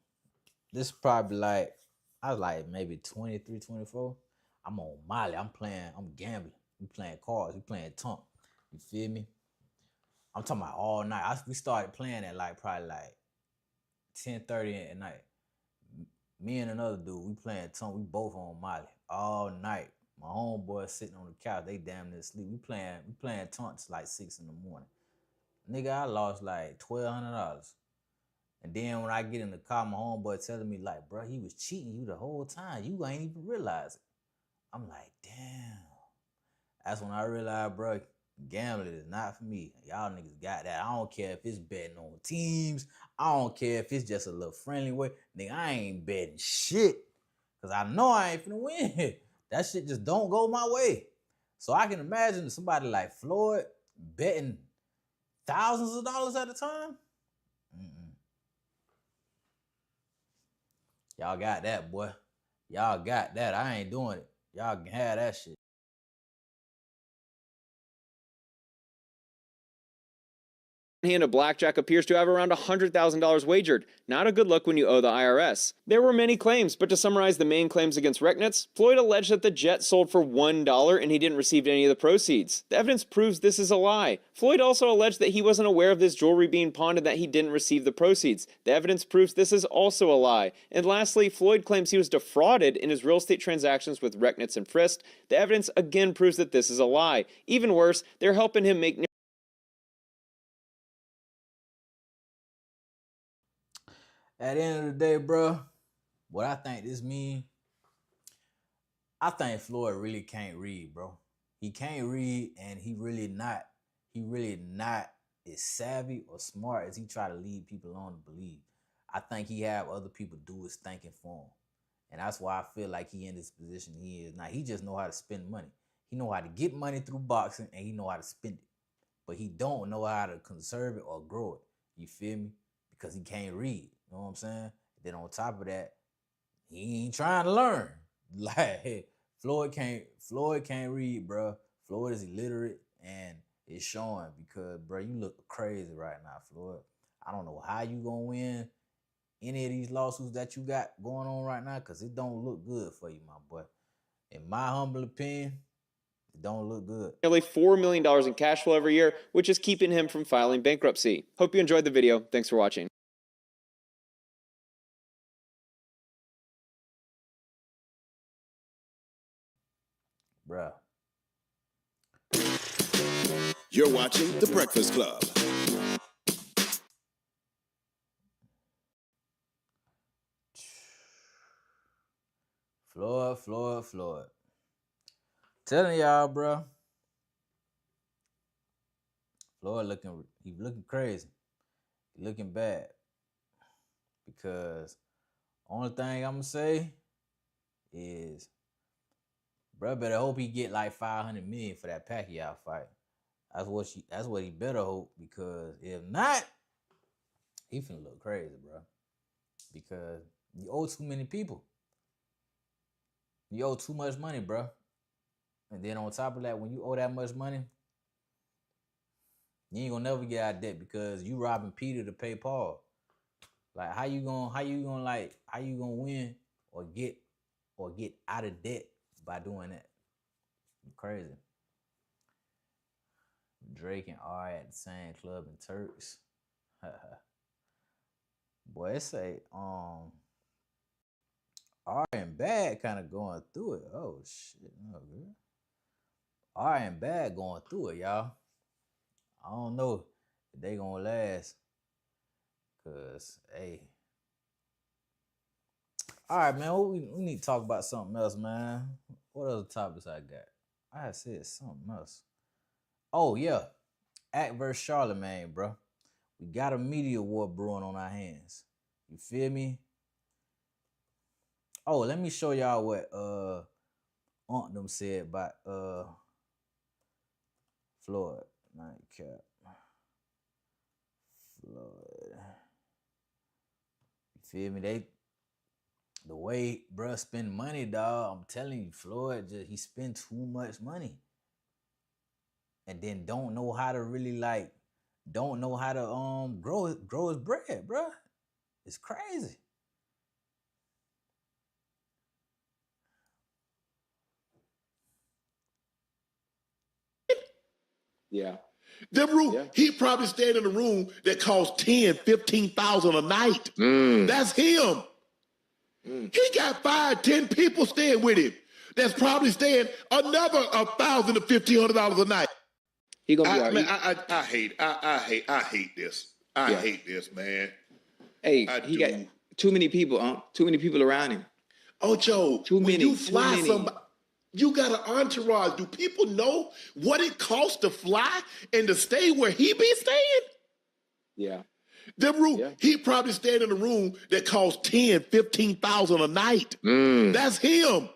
This is probably like, I was like maybe 23, 24. I'm on Molly. I'm gambling. We playing cards. We playing tunk. You feel me? I'm talking about all night. We started playing at like probably like 10:30 at night. Me and another dude, we playing tunk. We both on Molly all night. My homeboy sitting on the couch. They damn near asleep. We playing tunk till like 6 in the morning. Nigga, I lost like $1,200. And then when I get in the car, my homeboy telling me like, bro, he was cheating you the whole time. You ain't even realize it. I'm like, damn. That's when I realized, bro, gambling is not for me. Y'all niggas got that. I don't care if it's betting on teams. I don't care if it's just a little friendly way. Nigga, I ain't betting shit. Because I know I ain't finna win. That shit just don't go my way. So I can imagine somebody like Floyd betting thousands of dollars at a time. Y'all got that, boy. Y'all got that. I ain't doing it. Y'all can have that shit. Hand of blackjack appears to have around $100,000 wagered. Not a good look when you owe the IRS. There were many claims, but to summarize the main claims against Rechnitz, Floyd alleged that the jet sold for $1 and he didn't receive any of the proceeds. The evidence proves this is a lie. Floyd also alleged that he wasn't aware of this jewelry being pawned and that he didn't receive the proceeds. The evidence proves this is also a lie. And lastly, Floyd claims he was defrauded in his real estate transactions with Rechnitz and Frist. The evidence again proves that this is a lie. Even worse, they're helping him make At the end of the day, bro, what I think this mean, I think Floyd really can't read, bro. He can't read, and he really not as savvy or smart as he try to lead people on to believe. I think he have other people do his thinking for him. And that's why I feel like he in this position he is now. He just know how to spend money. He know how to get money through boxing, and he know how to spend it. But he don't know how to conserve it or grow it. You feel me? Because he can't read. You know what I'm saying? Then on top of that, he ain't trying to learn. Like Floyd can't read, bro. Floyd is illiterate, and it's showing because, bro, you look crazy right now, Floyd. I don't know how you gonna win any of these lawsuits that you got going on right now, because it don't look good for you, my boy. In my humble opinion, it don't look good. Nearly $4 million in cash flow every year, which is keeping him from filing bankruptcy. Hope you enjoyed the video. Thanks for watching. Bruh. You're watching The Breakfast Club. Floyd. Telling y'all, bro. Floyd looking crazy. He looking bad. Because only thing I'm gonna say is, bro, better hope he get like 500 million for that Pacquiao fight. That's what he better hope, because if not, he finna look crazy, bro. Because you owe too many people. You owe too much money, bro. And then on top of that, when you owe that much money, you ain't gonna never get out of debt, because you robbing Peter to pay Paul. Like how you gonna win or get out of debt by doing that? You crazy. Drake and R at the same club in Turks. Boy, it say R and Bad kind of going through it. Oh shit, no good. R and Bad going through it, y'all. I don't know if they gonna last. Cause hey. All right, man. We need to talk about something else, man. What other topics I got? I said something else. Oh yeah, Act versus Charlamagne, bro. We got a media war brewing on our hands. You feel me? Oh, let me show y'all what Aunt them said about Floyd. Nightcap. Floyd. You feel me? The way bruh spend money, dog. I'm telling you, Floyd he spend too much money. And then don't know how to grow his bread, bruh. It's crazy. Yeah. He probably stayed in a room that costs 10, 15,000 a night. That's him. He got 5, 10 people staying with him. That's probably staying another $1,000 to $1,500 a night. He gonna be I hate this. I hate this, man. Hey, he got too many people, Too many people around him. Oh, Joe, Too many. You fly somebody, you got an entourage. Do people know what it costs to fly and to stay where he be staying? Yeah. He probably stayed in a room that costs 10, 15,000 a night. That's him.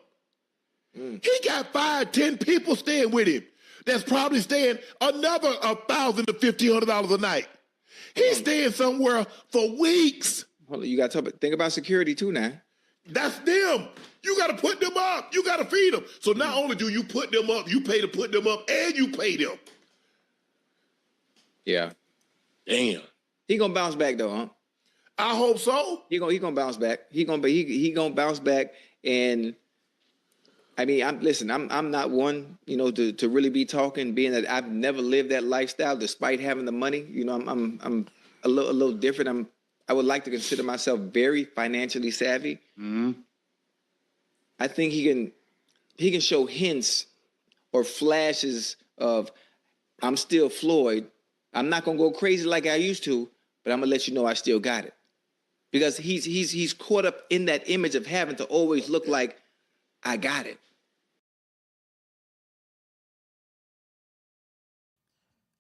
He got 5, 10 people staying with him. That's probably staying another $1,000 to $1,500 a night. He's staying somewhere for weeks. Hold on, you got to think about security too now. That's them. You got to put them up. You got to feed them. So not only do you put them up, you pay to put them up, and you pay them. Yeah. Damn. He gonna bounce back though, I hope so. He gonna bounce back. He gonna bounce back. And I mean, I'm not one, to really be talking, being that I've never lived that lifestyle despite having the money. I'm a little different. I would like to consider myself very financially savvy. I think he can show hints or flashes of, I'm still Floyd. I'm not gonna go crazy like I used to, but I'm gonna let you know I still got it. because he's caught up in that image of having to always look like I got it.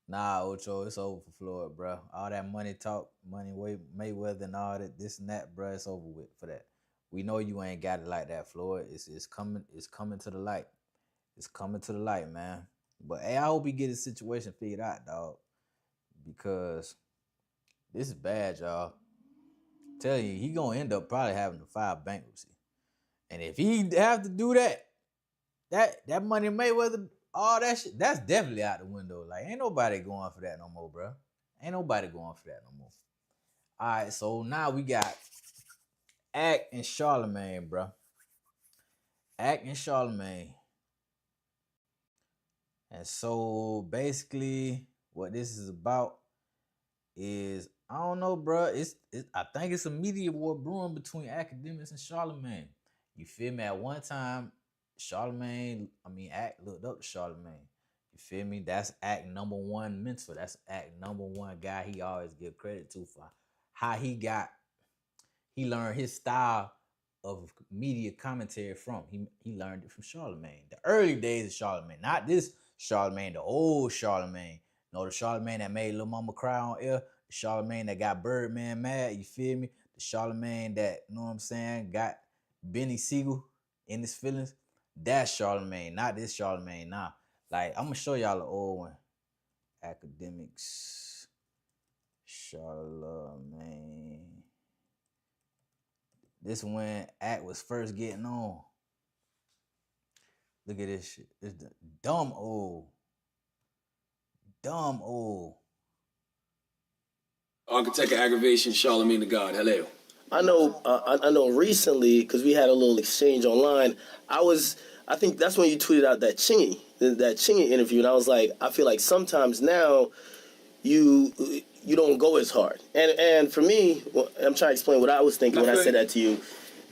Nah, Ocho, it's over for Floyd, bro. All that money talk, Mayweather and all that, this and that, bro, it's over with for that. We know you ain't got it like that, Floyd. It's coming to the light. It's coming to the light, man. But hey, I hope he get his situation figured out, dog. Because this is bad, y'all. Tell you, he gonna end up probably having to file bankruptcy. And if he have to do that money Mayweather, all that shit, that's definitely out the window. Like, ain't nobody going for that no more, bro. Ain't nobody going for that no more. All right, so now we got Ak and Charlamagne, bro. Ak and Charlamagne. And so basically, what this is about is, I don't know, bro. I think it's a media war brewing between akademiks and Charlamagne. You feel me? At one time, Ak looked up to Charlamagne. You feel me? That's Ak number one mentor. That's Ak number one guy he always give credit to for how he learned his style of media commentary from. He learned it from Charlamagne. The early days of Charlamagne, not this Charlamagne, the old Charlamagne. No, the Charlamagne that made Lil Mama cry on air. The Charlamagne that got Birdman mad, you feel me? The Charlamagne that, you know what I'm saying, got Benny Siegel in his feelings. That's Charlamagne, not this Charlamagne now. Like, I'm going to show y'all the old one. Akademiks. Charlamagne. This when Ak was first getting on. Look at this shit. It's the dumb old. Architect of aggravation, Charlamagne the God. Hello. I know recently, because we had a little exchange online, I think that's when you tweeted out that Chingy interview, and I was like, I feel like sometimes now you don't go as hard. And for me, I'm trying to explain what I was thinking when I said that to you.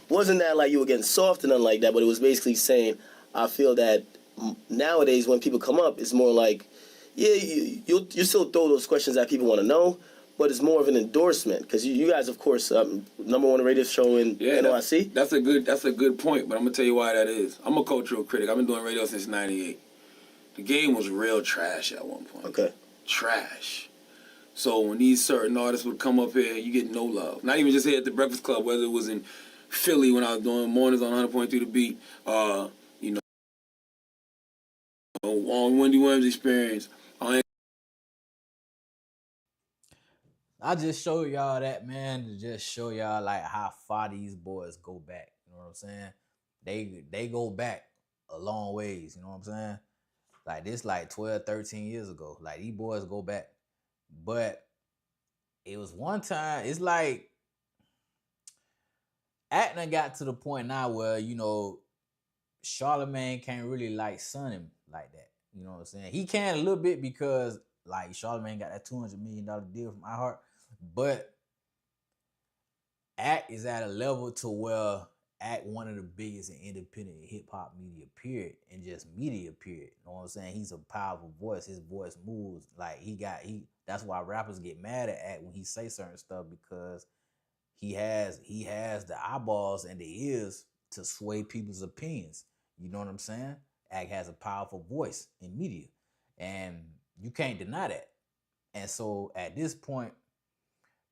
Wasn't that like you were getting soft and nothing like that, but it was basically saying, I feel that nowadays when people come up, it's more like, yeah, you still throw those questions that people want to know, but it's more of an endorsement, because you guys, of course, number one radio show in NYC. That's a good point, but I'm gonna tell you why that is. I'm a cultural critic. I've been doing radio since '98. The game was real trash at one point. Okay. Trash. So when these certain artists would come up here, you get no love. Not even just here at the Breakfast Club, whether it was in Philly when I was doing mornings on 100.3 The Beat, on Wendy Williams Experience. I just show y'all that, man, to just show y'all like how far these boys go back. You know what I'm saying? They go back a long ways, you know what I'm saying? Like this like 12, 13 years ago. Like these boys go back. But it was one time, it's like Acton got to the point now where, Charlamagne can't really like son him like that. You know what I'm saying? He can a little bit because like Charlamagne got that $200 million deal from iHeart, but Act is at a level to where Act one of the biggest in independent hip hop media period, and just media period. You know what I'm saying? He's a powerful voice. His voice moves. Like that's why rappers get mad at Act when he say certain stuff, because he has the eyeballs and the ears to sway people's opinions. You know what I'm saying? Act has a powerful voice in media, and you can't deny that. And so at this point,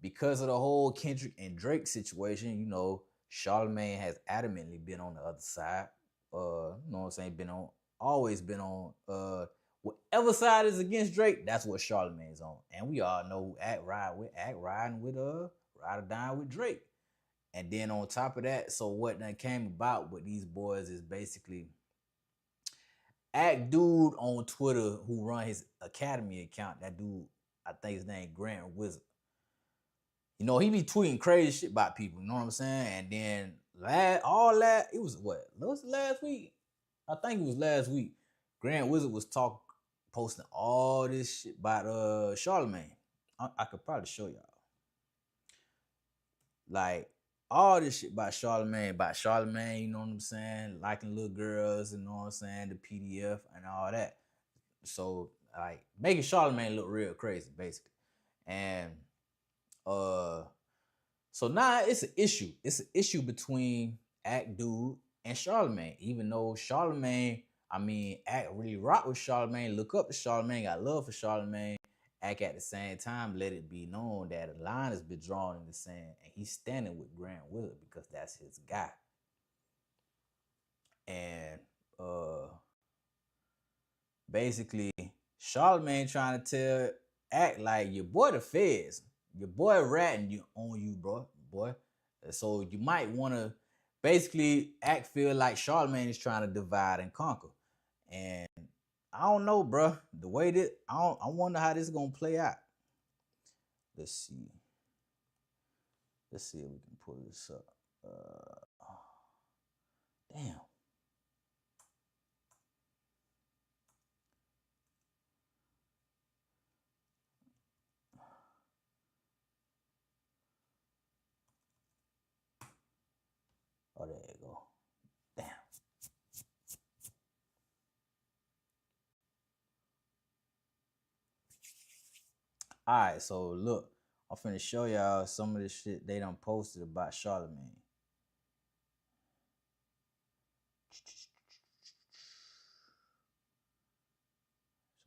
because of the whole Kendrick and Drake situation, Charlamagne has adamantly been on the other side. You know what I'm saying? Always been on whatever side is against Drake, that's what Charlamagne's on. And we all know who Act riding with ride or die with Drake. And then on top of that, so what that came about with these boys is basically Act dude on Twitter who run his Academy account, that dude, I think his name Grant Wizard. He be tweeting crazy shit about people, you know what I'm saying? And then it was last week? I think it was last week. Grant Wizard was posting all this shit about Charlamagne. I could probably show y'all. Like, all this shit about Charlamagne, you know what I'm saying? Liking little girls, you know what I'm saying? The PDF and all that. So, like, making Charlamagne look real crazy, basically. And, So now it's an issue. It's an issue between Act Dude and Charlamagne. Even though Charlamagne, Act really rock with Charlamagne, look up to Charlamagne, got love for Charlamagne. Act at the same time, let it be known that a line has been drawn in the sand, and he's standing with Grant Willard because that's his guy. And basically, Charlamagne trying to tell Act like, your boy the feds, your boy ratting you on you, boy. So you might want to basically Act feel like Charlamagne is trying to divide and conquer. And I don't know, bro. The way that I wonder how this is gonna play out. Let's see. Let's see if we can pull this up. Damn. Oh, there you go. Damn. All right, so look, I'm finna show y'all some of the shit they done posted about Charlamagne. It's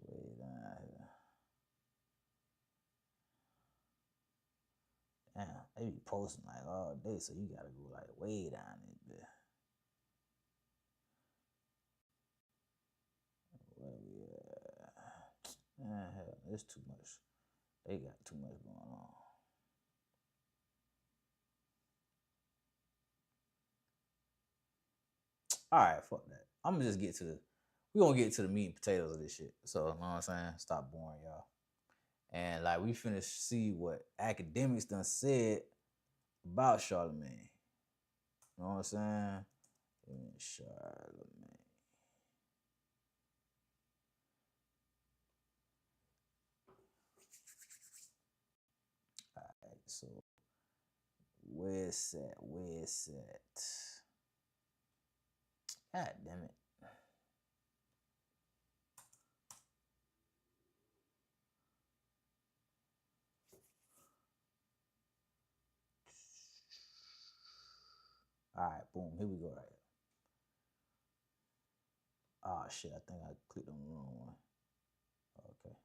way down here. Damn, they be posting like all day, so you gotta go like way down there. Where we at? Hell, there's too much. They got too much going on. All right, fuck that. I'm gonna just we're gonna get to the meat and potatoes of this shit. So, you know what I'm saying? Stop boring y'all. And like we finna see what academics done said about Charlamagne. You know what I'm saying? Charlamagne. Alright, so where's that? God damn it. All right, boom, here we go right here. Oh shit, I think I clicked on the wrong one. Okay.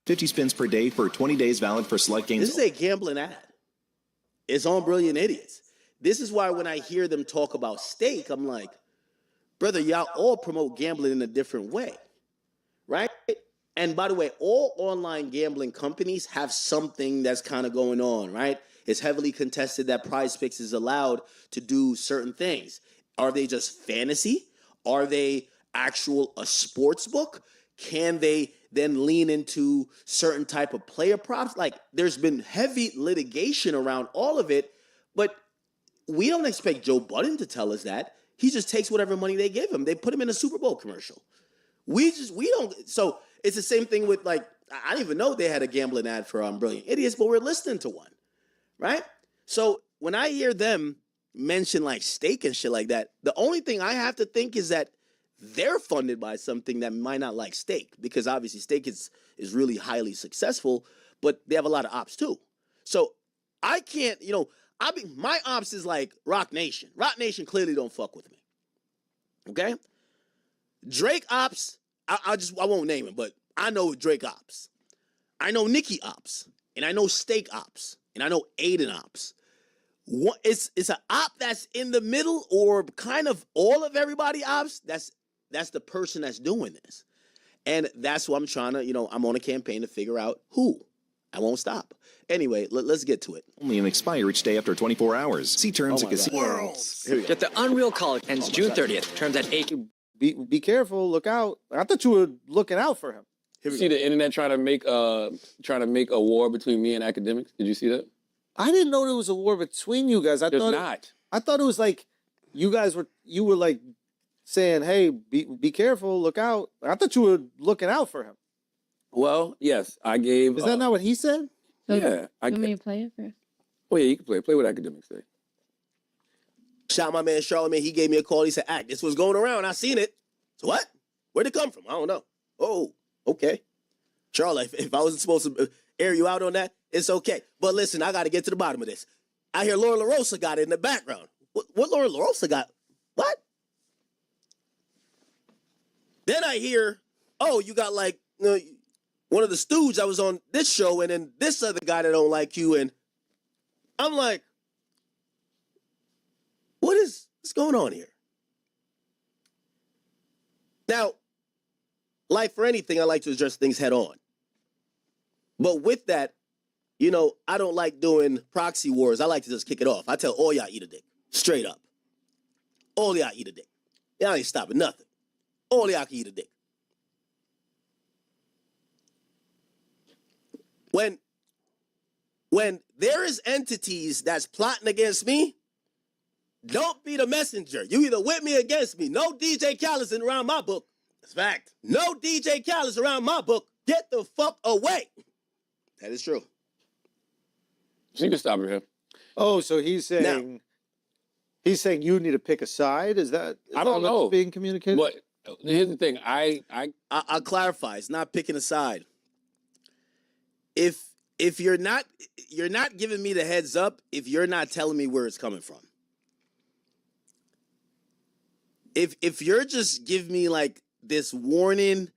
$50 spins per day for 20 days valid for select games. This is a gambling ad. It's on Brilliant Idiots. This is why when I hear them talk about stake, I'm like, brother, y'all all promote gambling in a different way, right? And by the way, all online gambling companies have something that's kind of going on, right? It's heavily contested that Prize Picks is allowed to do certain things. Are they just fantasy? Are they actual a sports book? Can they then lean into certain type of player props? Like, there's been heavy litigation around all of it, but we don't expect Joe Budden to tell us that. He just takes whatever money they give him. They put him in a Super Bowl commercial. We don't. So it's the same thing with, like, I didn't even know they had a gambling ad for Brilliant Idiots, but we're listening to one, right? So when I hear them mention like stake and shit like that, the only thing I have to think is that they're funded by something that might not like stake, because obviously stake is really highly successful, but they have a lot of ops too. So I can't, my ops is like Rock Nation. Rock Nation clearly don't fuck with me. Okay? Drake ops, I won't name him, but I know Drake ops. I know Nicki ops, and I know Stake ops, and I know Aiden ops. It's an op that's in the middle, or kind of all of everybody ops. That's the person that's doing this. And that's what I'm trying to, I'm on a campaign to figure out who. I won't stop. Anyway, let's get to it. Only an expire each day after 24 hours. See terms at casino. Get the Unreal College ends June 30th. Terms at 8. Be careful. Look out. I thought you were looking out for him. See the internet trying to make a war between me and academics? Did you see that? I didn't know there was a war between you guys. There's not. I thought it was like you were like saying, hey, be careful, look out. I thought you were looking out for him. Well, yes, I gave. Is that not what he said? So yeah. you want me to play it first? Oh yeah, you can play with academics today. Shout my man Charlamagne. He gave me a call. He said, "Act, this was going around. I seen it." So what? Where'd it come from? I don't know. Oh, okay. Charlie, if I wasn't supposed to air you out on that, it's okay. But listen, I got to get to the bottom of this. I hear Laura LaRosa got it in the background. What Laura LaRosa got? What? Then I hear, oh, you got like one of the stooges that was on this show, and then this other guy that don't like you, and I'm like, what's going on here? Now, like for anything, I like to address things head on. But with that, you know, I don't like doing proxy wars. I like to just kick it off. I tell all y'all eat a dick. Straight up. All y'all eat a dick. Y'all ain't stopping nothing. All y'all can eat a dick. When there is entities that's plotting against me, don't be the messenger. You either with me or against me. No DJ Khaled's around my book. That's fact. No DJ Khaled's around my book. Get the fuck away. That is true. You can stop it here. Oh, so he's saying you need to pick a side? Is that I don't know what's being communicated? But here's the thing. I'll clarify. It's not picking a side. If you're not giving me the heads up, if you're not telling me where it's coming from. If you're just giving me like this warning,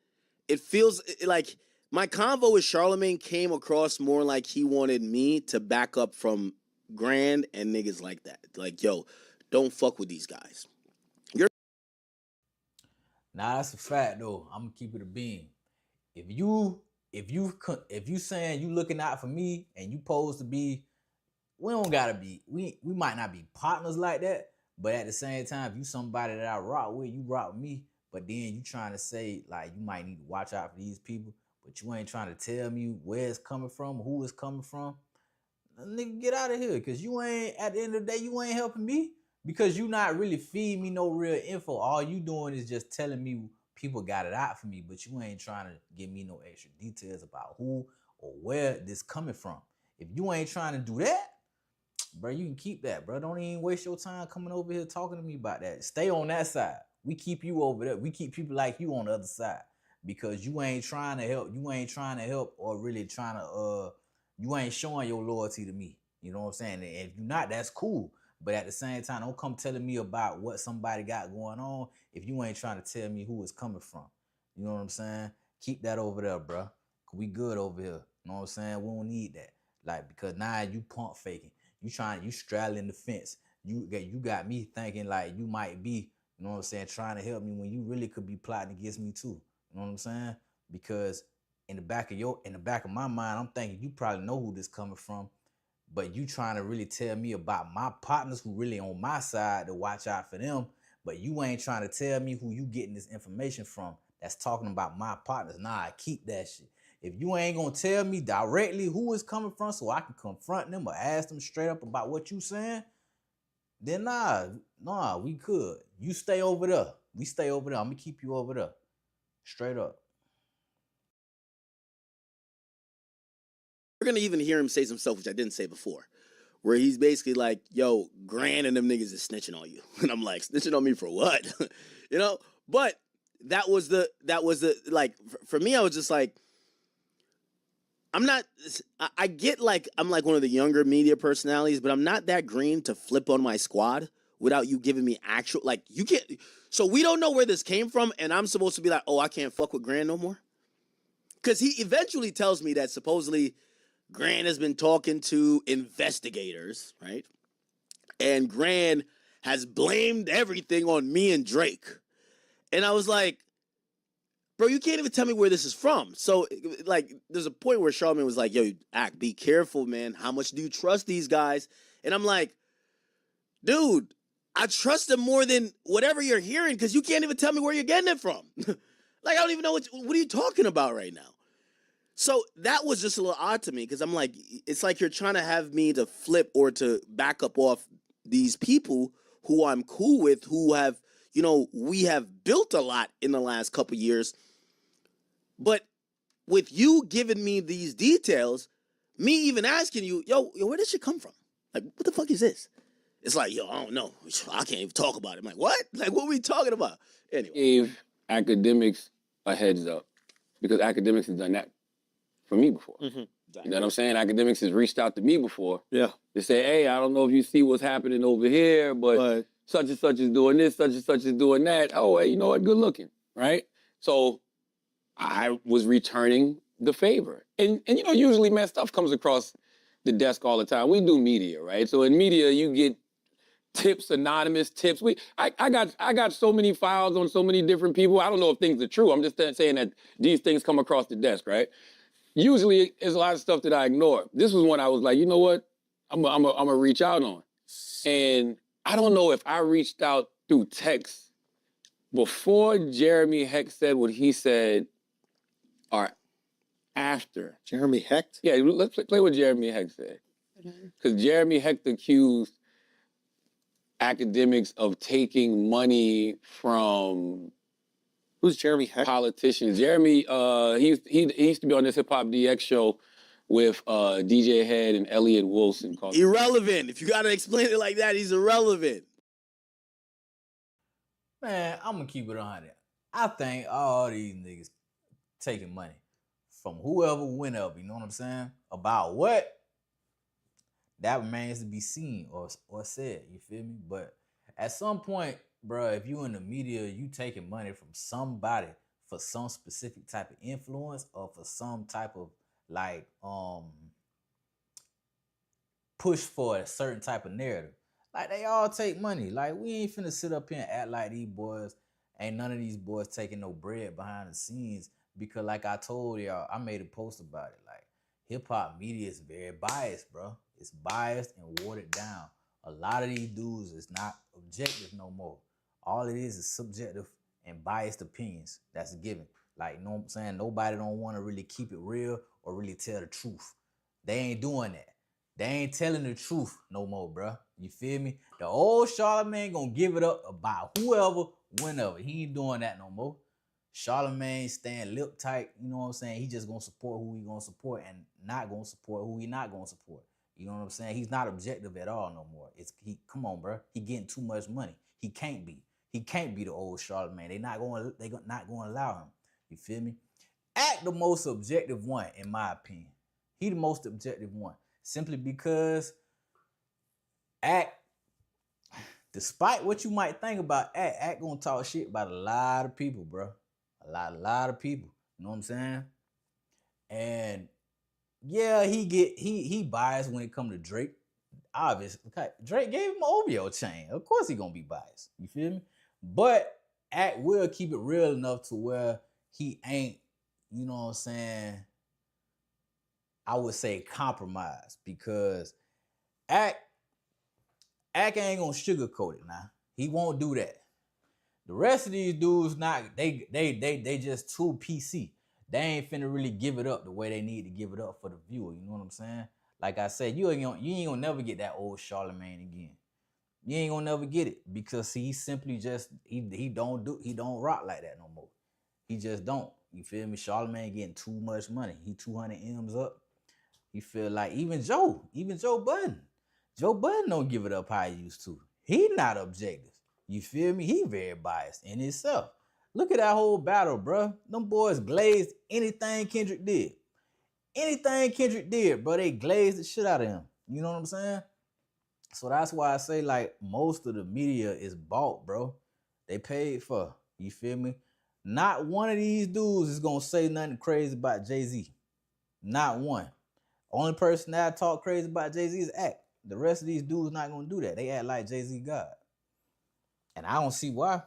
it feels like my convo with Charlamagne came across more like he wanted me to back up from Grand and niggas like that. Like, yo, don't fuck with these guys. Nah, that's a fact though. I'm gonna keep it a beam. If you saying you looking out for me and you supposed to be, we don't gotta be. We might not be partners like that, but at the same time, if you somebody that I rock with, you rock with me. But then you trying to say like you might need to watch out for these people, but you ain't trying to tell me where it's coming from, who it's coming from. Nigga, get out of here, because you ain't, at the end of the day, you ain't helping me, because you not really feeding me no real info. All you doing is just telling me people got it out for me, but you ain't trying to give me no extra details about who or where this coming from. If you ain't trying to do that, bro, you can keep that, bro. Don't even waste your time coming over here talking to me about that. Stay on that side. We keep you over there. We keep people like you on the other side, because you ain't trying to help. You ain't trying to help, or really trying to, you ain't showing your loyalty to me. You know what I'm saying? And if you're not, that's cool. But at the same time, don't come telling me about what somebody got going on if you ain't trying to tell me who it's coming from. You know what I'm saying? Keep that over there, bro. We good over here. You know what I'm saying? We don't need that. Like, because now you pump faking. You straddling the fence. You got me thinking like you might be, you know what I'm saying, trying to help me when you really could be plotting against me too. You know what I'm saying? Because in the back of my mind, I'm thinking you probably know who this coming from, but you trying to really tell me about my partners who really on my side to watch out for them, but you ain't trying to tell me who you getting this information from that's talking about my partners. Nah, keep that shit. If you ain't gonna tell me directly who it's coming from so I can confront them or ask them straight up about what you saying, then nah, we could. You stay over there. We stay over there. I'm gonna keep you over there. Straight up. We're gonna even hear him say some stuff which I didn't say before, where he's basically like, yo, Gran and them niggas is snitching on you. And I'm like, snitching on me for what? You know? But that was the like, for me, I was just like, I get like, I'm like one of the younger media personalities, but I'm not that green to flip on my squad without you giving me actual, like, you can't, so we don't know where this came from, and I'm supposed to be like, oh, I can't fuck with Gran no more? Because he eventually tells me that supposedly Gran has been talking to investigators, right? And Gran has blamed everything on me and Drake. And I was like, bro, you can't even tell me where this is from. So, like, there's a point where Charlamagne was like, yo, Act, be careful, man. How much do you trust these guys? And I'm like, dude, I trust them more than whatever you're hearing, because you can't even tell me where you're getting it from. Like, I don't even know what are you talking about right now? So that was just a little odd to me, because I'm like, it's like you're trying to have me to flip or to back up off these people who I'm cool with, who have, you know, we have built a lot in the last couple years. But with you giving me these details, me even asking you, yo, where did shit come from? Like, what the fuck is this? It's like, yo, I don't know. I can't even talk about it. I'm like, what? Like, what are we talking about? Anyway. Gave academics a heads up because academics has done that for me before. Mm-hmm. You know what I'm saying? Academics has reached out to me before. Yeah. To say, hey, I don't know if you see what's happening over here, but such and such is doing this, such and such is doing that. Oh, hey, you know what? Good looking, right? So I was returning the favor. And you know, usually, man, stuff comes across the desk all the time. We do media, right? So in media, you get tips, anonymous tips. I got so many files on so many different people. I don't know if things are true. I'm just saying that these things come across the desk, right? Usually, there's a lot of stuff that I ignore. This was one I was like, you know what? I'm gonna reach out on. And I don't know if I reached out through text before Jeremy Heck said what he said or after. Jeremy Hecht? Yeah, let's play what Jeremy Heck said. Because Jeremy Heck accused academics of taking money from... Who's Jeremy Heck? Politicians. Jeremy, he used to be on this Hip Hop DX show with DJ Head and Elliot Wilson. Called Irrelevant. If you got to explain it like that, he's irrelevant. Man, I'm going to keep it 100. I think all these niggas taking money from whoever, whenever, you know what I'm saying? About what? That remains to be seen or said, you feel me? But at some point, bro, if you in the media, you taking money from somebody for some specific type of influence or for some type of like push for a certain type of narrative. Like they all take money. Like we ain't finna sit up here and act like these boys, ain't none of these boys taking no bread behind the scenes because like I told y'all, I made a post about it. Like hip hop media is very biased, bro. It's biased and watered down. A lot of these dudes is not objective no more. All it is subjective and biased opinions. That's a given. Like, you know what I'm saying? Nobody don't want to really keep it real or really tell the truth. They ain't doing that. They ain't telling the truth no more, bro. You feel me? The old Charlamagne gonna give it up about whoever, whenever. He ain't doing that no more. Charlamagne staying lip tight, you know what I'm saying? He just gonna support who he gonna support and not gonna support who he not gonna support. You know what I'm saying? He's not objective at all no more. Come on, bro. He getting too much money. He can't be. He can't be the old Charlamagne. They not gonna allow him. You feel me? Act the most objective one, in my opinion. He the most objective one. Simply because Act, despite what you might think about Act gonna talk shit about a lot of people, bro. A lot of people. You know what I'm saying? And yeah, he biased when it come to Drake. Obviously, Drake gave him an OVO chain. Of course he gonna be biased. You feel me? But Act will keep it real enough to where he ain't, you know what I'm saying, I would say compromised because Act ain't gonna sugarcoat it now. He won't do that. The rest of these dudes they just too PC. They ain't finna really give it up the way they need to give it up for the viewer. You know what I'm saying? Like I said, you ain't gonna never get that old Charlamagne again. You ain't gonna never get it because he simply just he don't rock like that no more. He just don't. You feel me? Charlamagne getting too much money. He 200 M's up. You feel like even Joe Budden. Joe Budden don't give it up how he used to. He not objective. You feel me? He very biased in himself. Look at that whole battle, bro. Them boys glazed anything Kendrick did. Anything Kendrick did, bro, they glazed the shit out of him. You know what I'm saying? So that's why I say, like, most of the media is bought, bro. They paid for. You feel me? Not one of these dudes is going to say nothing crazy about Jay-Z. Not one. Only person that talk crazy about Jay-Z is Act. The rest of these dudes not going to do that. They act like Jay-Z God. And I don't see why.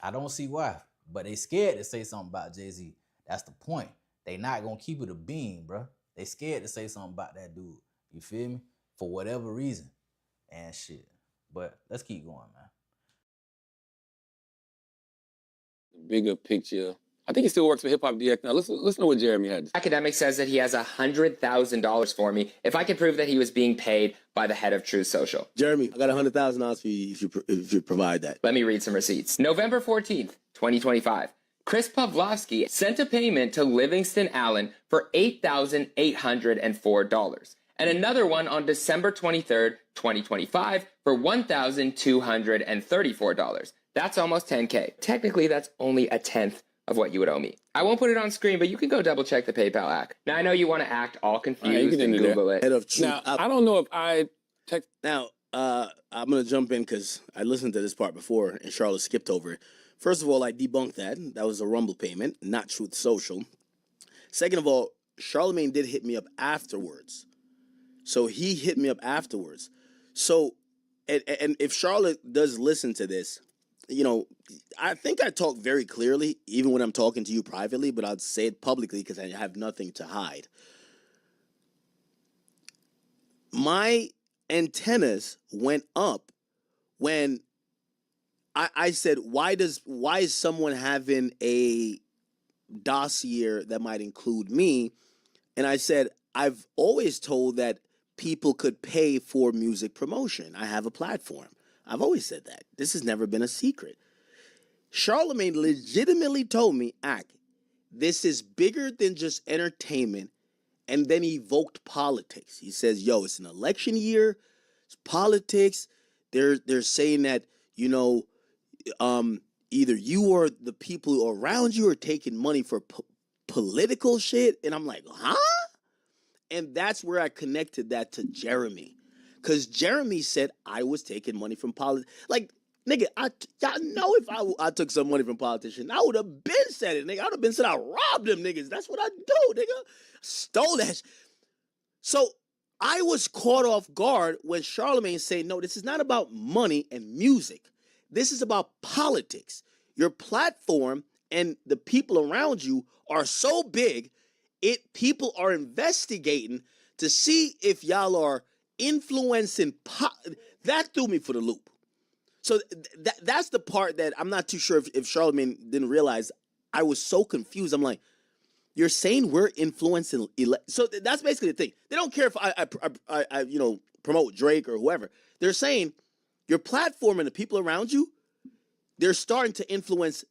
I don't see why. But they scared to say something about Jay-Z. That's the point. They not going to keep it a beam, bro. They scared to say something about that dude. You feel me? For whatever reason. And shit. But let's keep going, man. Bigger picture. I think he still works for Hip Hop DX now. Listen to what Jeremy had. Akademiks says that he has $100,000 for me if I can prove that he was being paid by the head of Truth Social. Jeremy, I got $100,000 for you if you provide that. Let me read some receipts. November 14th, 2025. Chris Pavlovsky sent a payment to Livingston Allen for $8,804. and another one on December 23rd, 2025 for $1,234. That's almost 10K. Technically, that's only a tenth of what you would owe me. I won't put it on screen, but you can go double check the PayPal app. Now, I know you want to act all confused and Google it. Head of truth. Now, I don't know if I text. Now, I'm going to jump in because I listened to this part before and Charlotte skipped over it. First of all, I debunked that. That was a Rumble payment, not Truth Social. Second of all, Charlamagne did hit me up afterwards. So he hit me up afterwards. So, and if Charlotte does listen to this, you know, I think I talk very clearly, even when I'm talking to you privately, but I'll say it publicly because I have nothing to hide. My antennas went up when I said, why is someone having a dossier that might include me? And I said, I've always told that people could pay for music promotion. I have a platform. I've always said that. This has never been a secret. Charlamagne legitimately told me, this is bigger than just entertainment, and then he evoked politics. He says, yo, it's an election year, it's politics. They're saying that, you know, either you or the people around you are taking money for political shit. And I'm like, huh? And that's where I connected that to Jeremy. Because Jeremy said I was taking money from politics. Like, nigga, y'all know if I took some money from politicians, I would have been said it, nigga. I would have been said I robbed them niggas. That's what I do, nigga. Stole that. So I was caught off guard when Charlamagne said, no, this is not about money and music. This is about politics. Your platform and the people around you are so big, people are investigating to see if y'all are influencing. That threw me for the loop. So that's the part that I'm not too sure if Charlamagne didn't realize. I was so confused. I'm like, you're saying we're influencing. So that's basically the thing. They don't care if I you know, promote Drake or whoever. They're saying your platform and the people around you, they're starting to influence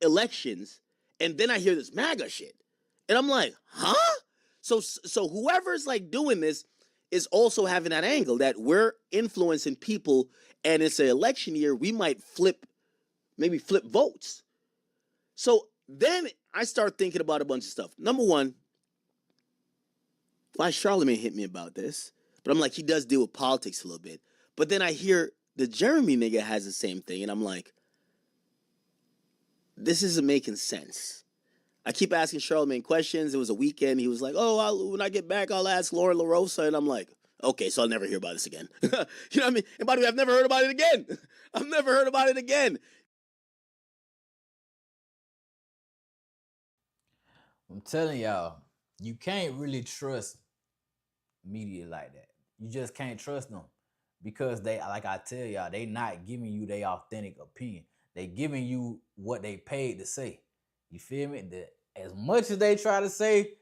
elections. And then I hear this MAGA shit. And I'm like, huh? So whoever's like doing this is also having that angle that we're influencing people, and it's an election year, we might maybe flip votes. So then I start thinking about a bunch of stuff. Number one, why Charlamagne hit me about this, but I'm like, he does deal with politics a little bit. But then I hear the Jeremy nigga has the same thing, and I'm like, this isn't making sense. I keep asking Charlamagne questions. It was a weekend. He was like, when I get back, I'll ask Lauren LaRosa. And I'm like, okay, so I'll never hear about this again. You know what I mean? And by the way, I've never heard about it again. I've never heard about it again. I'm telling y'all, you can't really trust media like that. You just can't trust them because they, like I tell y'all, they not giving you their authentic opinion. They giving you what they paid to say. You feel me? That as much as they try to say,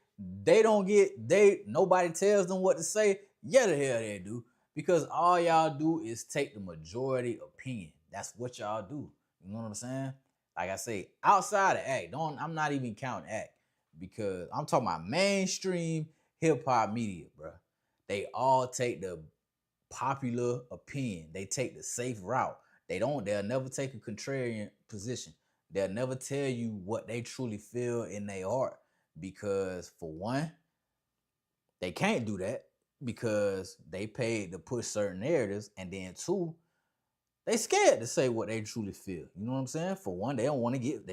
nobody tells them what to say. Yeah, the hell they do. Because all y'all do is take the majority opinion. That's what y'all do. You know what I'm saying? Like I say, outside of act, I'm not even counting act. Because I'm talking about mainstream hip-hop media, bro. They all take the popular opinion. They take the safe route. They'll never take a contrarian position. They'll never tell you what they truly feel in their heart. Because for one, they can't do that because they paid to push certain narratives. And then two, they scared to say what they truly feel. You know what I'm saying? For one, they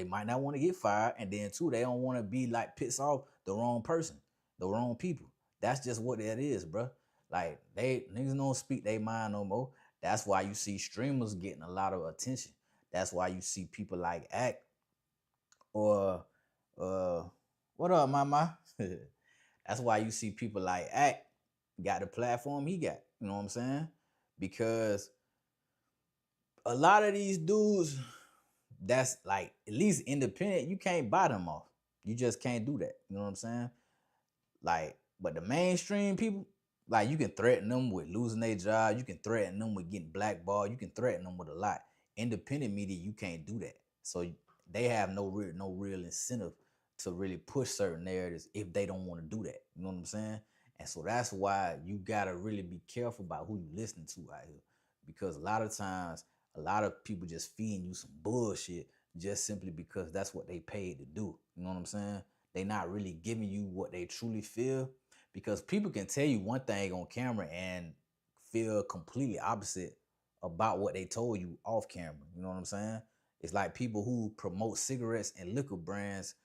might not want to get fired. And then two, they don't want to be like piss off the wrong person, the wrong people. That's just what that is, bro. Like niggas don't speak their mind no more. That's why you see streamers getting a lot of attention. That's why you see people like Act or what up, mama? That's why you see people like Act got the platform he got. You know what I'm saying? Because a lot of these dudes that's like at least independent, you can't buy them off. You just can't do that. You know what I'm saying? Like, but the mainstream people, like you can threaten them with losing their job. You can threaten them with getting blackballed. You can threaten them with a lot. Independent media, you can't do that. So they have no real incentive to really push certain narratives if they don't want to do that. You know what I'm saying? And so that's why you gotta really be careful about who you listening to out here. Because a lot of times, a lot of people just feeding you some bullshit just simply because that's what they paid to do. You know what I'm saying? They not really giving you what they truly feel. Because people can tell you one thing on camera and feel completely opposite about what they told you off camera. You know what I'm saying? It's like people who promote cigarettes and liquor brands,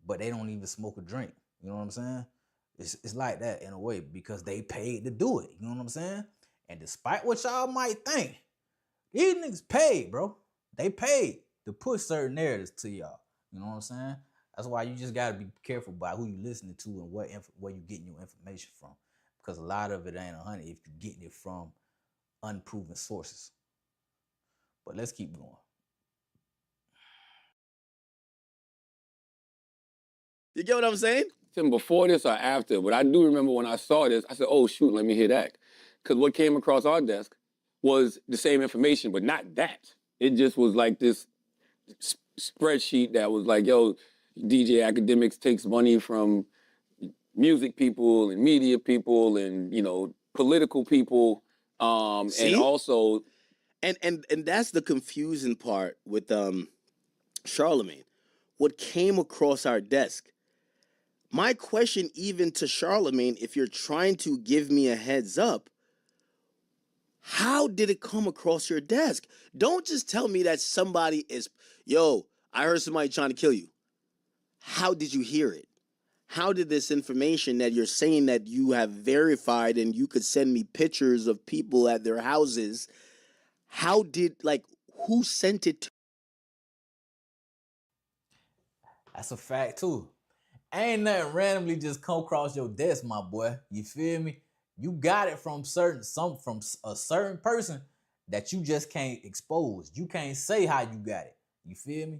but they don't even smoke a drink. You know what I'm saying? It's like that in a way because they paid to do it. You know what I'm saying? And despite what y'all might think, these niggas paid, bro. They paid to push certain narratives to y'all. You know what I'm saying? That's why you just gotta be careful about who you listening to and where you getting your information from. Because a lot of it ain't 100 if you're getting it from unproven sources. But let's keep going. You get what I'm saying? Before this or after, but I do remember when I saw this, I said, oh, shoot, let me hear that. Because what came across our desk was the same information, but not that. It just was like this spreadsheet that was like, yo, DJ Akademiks takes money from music people and media people and, you know, political people. And also... And that's the confusing part with Charlamagne. What came across our desk. My question even to Charlamagne, if you're trying to give me a heads up, how did it come across your desk? Don't just tell me that somebody is, yo, I heard somebody trying to kill you. How did you hear it? How did this information that you're saying that you have verified and you could send me pictures of people at their houses, how did, like, who sent it to? That's a fact too. Ain't nothing randomly just come across your desk, my boy. You feel me? You got it from from a certain person that you just can't expose. You can't say how you got it. You feel me?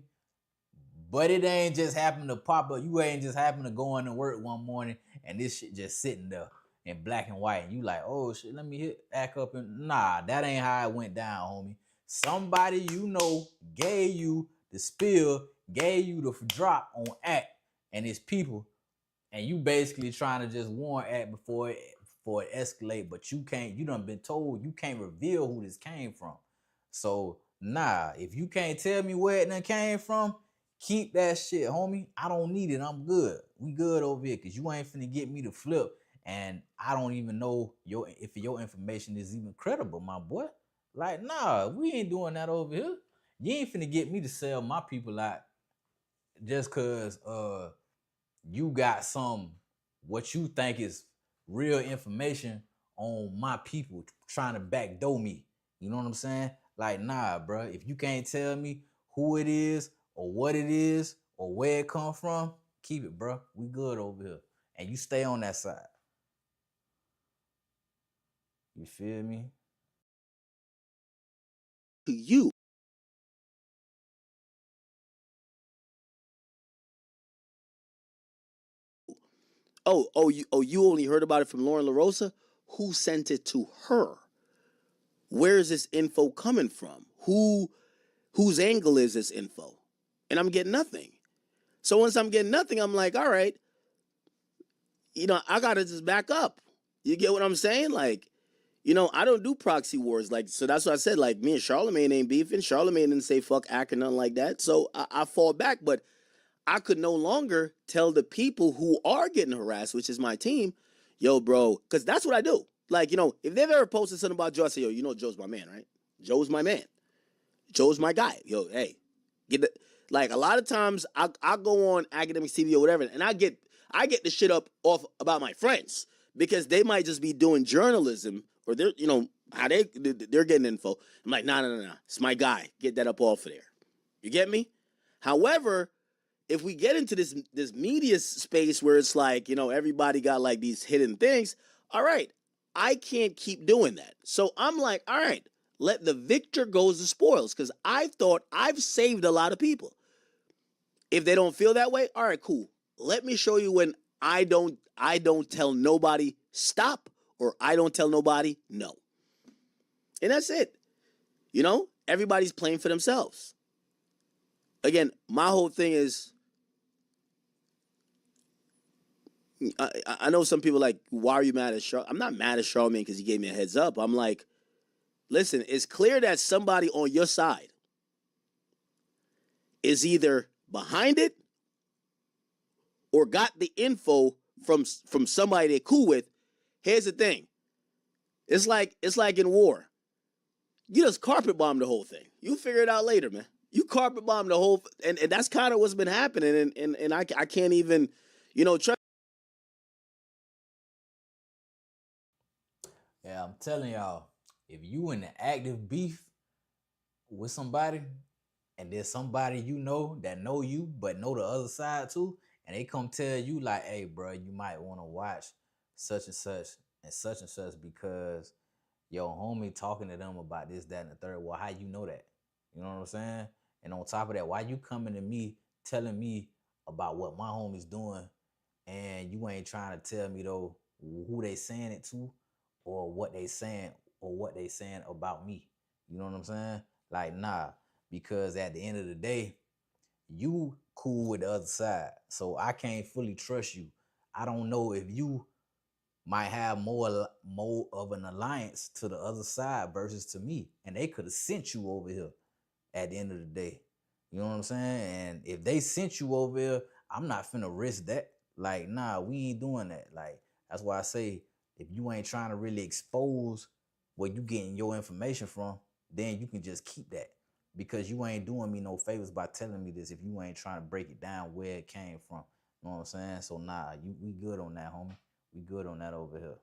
But it ain't just happen to pop up. You ain't just happen to go into work one morning and this shit just sitting there in black and white. And you like, oh shit, let me act up. And nah, that ain't how it went down, homie. Somebody you know gave you the spill, gave you the drop on act and his people. And you basically trying to just warn act before it escalate. But you done been told you can't reveal who this came from. So nah, if you can't tell me where it done came from, keep that shit, homie. I don't need it. I'm good. We good over here because you ain't finna get me to flip. And I don't even know if your information is even credible, my boy. Like, nah, we ain't doing that over here. You ain't finna get me to sell my people out just because you got what you think is real information on my people trying to backdoor me. You know what I'm saying? Like, nah, bro. If you can't tell me who it is or what it is or where it come from, keep it, bro. We good over here. And you stay on that side. You feel me? To you. You only heard about it from Lauren LaRosa? Who sent it to her? Where is this info coming from? Whose angle is this info? And I'm getting nothing. So once I'm getting nothing, I'm like, all right, I gotta just back up. You get what I'm saying? Like, I don't do proxy wars. Like, so that's what I said. Like, me and Charlamagne ain't beefing. Charlamagne didn't say fuck Ack or nothing like that. So I fall back, but I could no longer tell the people who are getting harassed, which is my team, yo, bro, because that's what I do. Like, if they've ever posted something about Joe, I say, yo, Joe's my man, right? Joe's my man. Joe's my guy. Yo, hey, like, a lot of times I go on Akademiks TV or whatever, and I get the shit up off about my friends because they might just be doing journalism or they're, how they're getting info. I'm like, nah. It's my guy. Get that up off of there. You get me? However, if we get into this media space where it's like, everybody got like these hidden things, all right, I can't keep doing that. So I'm like, all right, let the victor go the spoils, because I thought I've saved a lot of people. If they don't feel that way, all right, cool. Let me show you when I don't tell nobody stop or I don't tell nobody no. And that's it. Everybody's playing for themselves. Again, my whole thing is I know some people like, why are you mad at Charlamagne? I'm not mad at Charlamagne because he gave me a heads up. I'm like, listen, it's clear that somebody on your side is either behind it or got the info from somebody they're cool with. Here's the thing. It's like in war. You just carpet bomb the whole thing. You figure it out later, man. You carpet bomb the whole, and that's kind of what's been happening. And I can't even, try. Yeah, I'm telling y'all, if you in the active beef with somebody, and there's somebody you know that know you but know the other side too, and they come tell you like, hey, bro, you might want to watch such and such because your homie talking to them about this, that, and the third. Well, how you know that? You know what I'm saying? And on top of that, why you coming to me telling me about what my homie's doing, and you ain't trying to tell me though who they saying it to, or what they saying about me? You know what I'm saying? Like, nah, because at the end of the day, you cool with the other side, so I can't fully trust you. I don't know if you might have more of an alliance to the other side versus to me, and they could have sent you over here at the end of the day. You know what I'm saying? And if they sent you over here, I'm not finna risk that. Like, nah, we ain't doing that. Like, that's why I say, if you ain't trying to really expose where you getting your information from, then you can just keep that, because you ain't doing me no favors by telling me this if you ain't trying to break it down where it came from. You know what I'm saying? So nah, we good on that, homie. We good on that over here.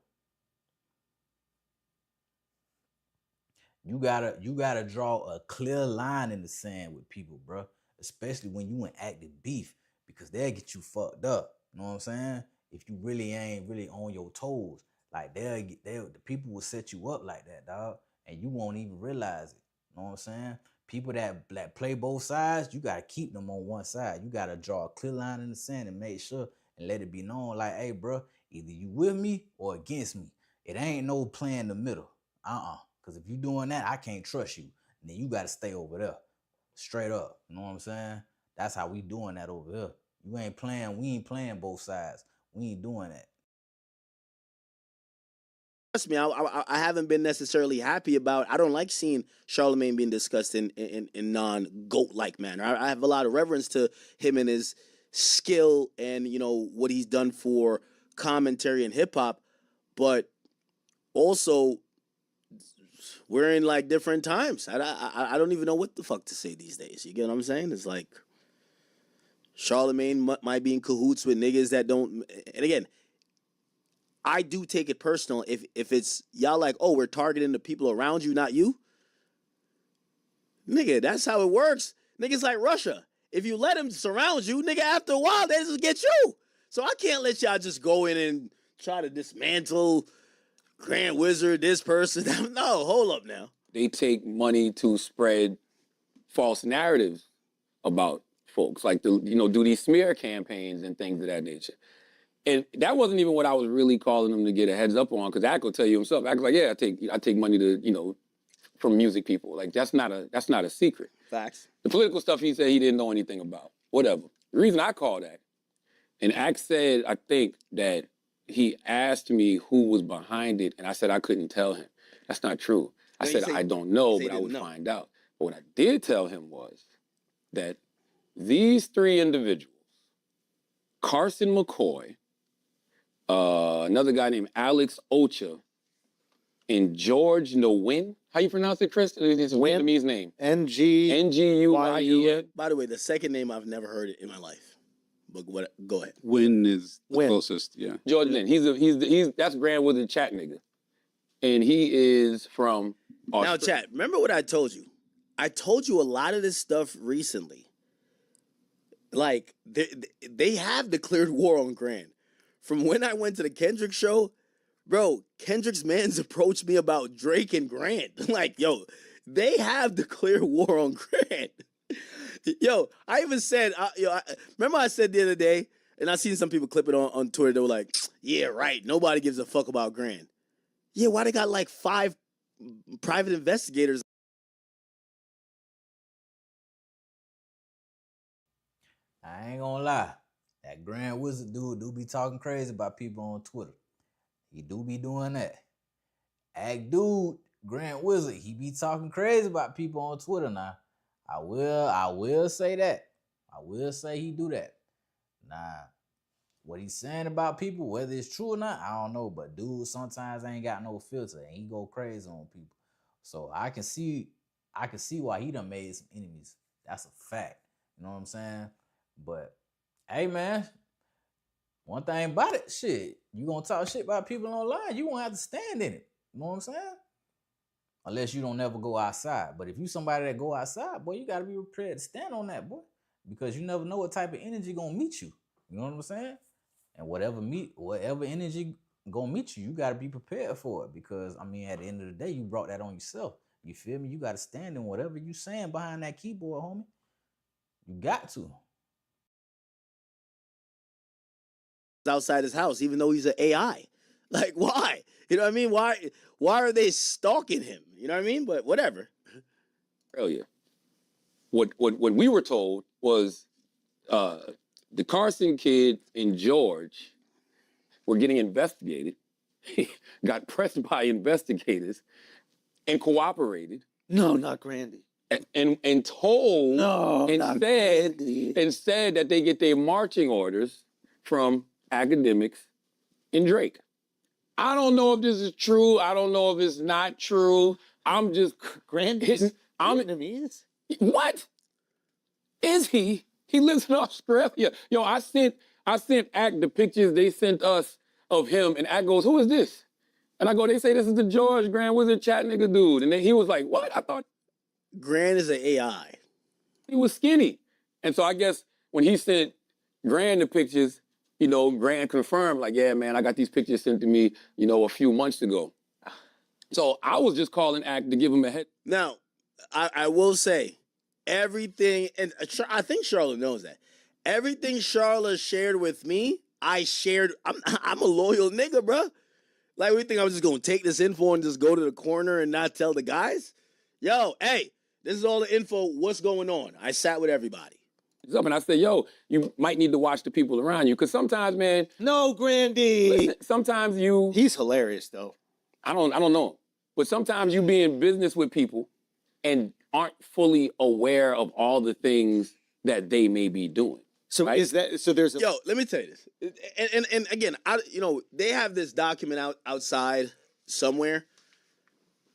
You gotta draw a clear line in the sand with people, bro. Especially when you in active beef, because they'll get you fucked up. You know what I'm saying? If you really ain't really on your toes, like the people will set you up like that, dog, and you won't even realize it. You know what I'm saying? People that play both sides, you gotta keep them on one side. You gotta draw a clear line in the sand and make sure and let it be known, like, hey, bro, either you with me or against me. It ain't no play in the middle. Because if you doing that, I can't trust you. And then you got to stay over there. Straight up. You know what I'm saying? That's how we doing that over here. We ain't playing both sides. We ain't doing that. Trust me, I haven't been necessarily happy about. I don't like seeing Charlamagne being discussed in non-GOAT-like manner. I have a lot of reverence to him and his skill and what he's done for commentary and hip hop, but also we're in like different times. I don't even know what the fuck to say these days. You get what I'm saying? It's like Charlamagne might be in cahoots with niggas that don't. And again, I do take it personal if it's y'all like, oh, we're targeting the people around you, not you. Nigga, that's how it works. Niggas like Russia. If you let them surround you, nigga, after a while, they just get you. So I can't let y'all just go in and try to dismantle Grand Wizard, this person. No, hold up now. They take money to spread false narratives about folks, like do these smear campaigns and things of that nature. And that wasn't even what I was really calling him to get a heads up on, because Ak will tell you himself. Ak's like, yeah, I take money to from music people. Like that's not a secret. Facts. The political stuff he said he didn't know anything about. Whatever. The reason I called that, and Ak said, I think that he asked me who was behind it, and I said I couldn't tell him. That's not true. I said I don't know, but I would find out. But what I did tell him was that these three individuals, Carson McCoy, another guy named Alex Ocha, and George Nguyen. How you pronounce it, Chris? It's a Vietnamese name. Nguyen. By the way, the second name I've never heard it in my life. But go ahead. Nguyen is the closest, yeah. George Nguyen. He's that's Grand Wizard Chat nigga, and he is from Australia. Now, Chat, remember what I told you? I told you a lot of this stuff recently. Like they have declared war on Grand. From when I went to the Kendrick show, bro, Kendrick's mans approached me about Drake and Grant. Like, yo, they have declared war on Grant. Yo, I even said, remember I said the other day, and I seen some people clip it on Twitter, they were like, yeah, right, nobody gives a fuck about Grant. Yeah, why they got like 5 private investigators? I ain't gonna lie. That Grand Wizard dude do be talking crazy about people on Twitter. He do be doing that. Act dude, Grand Wizard, he be talking crazy about people on Twitter now. I will say that. I will say he do that. Nah, what he's saying about people, whether it's true or not, I don't know. But dude sometimes ain't got no filter and he go crazy on people. So I can see why he done made some enemies. That's a fact. You know what I'm saying? But hey man, one thing about it, shit, you gonna talk shit about people online, you won't have to stand in it. You know what I'm saying? Unless you don't never go outside. But if you somebody that go outside, boy, you gotta be prepared to stand on that, boy. Because you never know what type of energy gonna meet you. You know what I'm saying? And whatever energy gonna meet you, you gotta be prepared for it. Because I mean, at the end of the day, you brought that on yourself. You feel me? You gotta stand in whatever you saying behind that keyboard, homie. You got to. Outside his house, even though he's an AI. Like, why? You know what I mean? Why are they stalking him? You know what I mean? But whatever. Earlier, what we were told was the Carson kid and George were getting investigated, got pressed by investigators, and cooperated. No, not Grandy. And told and said that they get their marching orders from Akademiks and Drake. I don't know if this is true. I don't know if it's not true. I'm just Grandy's Vietnamese. What? Is he? He lives in Australia. Yo, I sent Act the pictures they sent us of him, and Act goes, "Who is this?" And I go, "They say this is the George Grand Wizard chat nigga dude." And then he was like, "What?" I thought Grand is an AI. He was skinny. And so I guess when he sent Grand the pictures, you know, Grand confirmed, like, "Yeah, man, I got these pictures sent to me, you know, a few months ago." So I was just calling Act to give him a head. Now, I will say, everything, and I think Charlotte knows that. Everything Charlotte shared with me, I shared. I'm a loyal nigga, bro. Like, we think I'm just gonna take this info and just go to the corner and not tell the guys? Yo, hey, this is all the info. What's going on? I sat with everybody. And I said, "Yo, you might need to watch the people around you, because sometimes, man." No, Grandy. Listen, sometimes you. He's hilarious, though. I don't know, but sometimes you be in business with people and aren't fully aware of all the things that they may be doing. So right? is that so? There's a Yo, let me tell you this, and again, they have this document outside somewhere.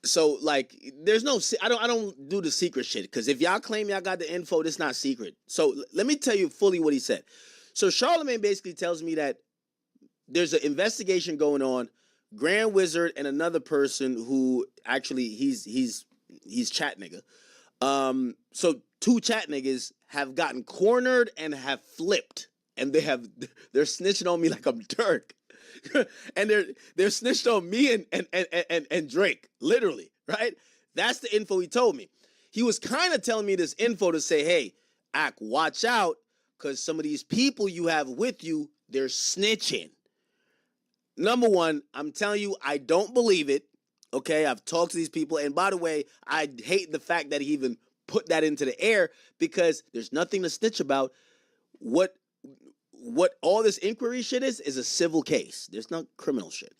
So like, there's no, I don't do the secret shit, because if y'all claim y'all got the info, this not secret. So let me tell you fully what he said. So Charlamagne basically tells me that there's an investigation going on. Grand Wizard and another person who actually he's chat nigga. So two chat niggas have gotten cornered and have flipped, and they're snitching on me like I'm Dirk. And they're snitched on me and Drake, literally, right? That's the info he told me. He was kind of telling me this info to say, hey, Ak, watch out, because some of these people you have with you, they're snitching. Number one, I'm telling you, I don't believe it. Okay, I've talked to these people, and by the way, I hate the fact that he even put that into the air, because there's nothing to snitch about. What all this inquiry shit is a civil case. There's no criminal shit.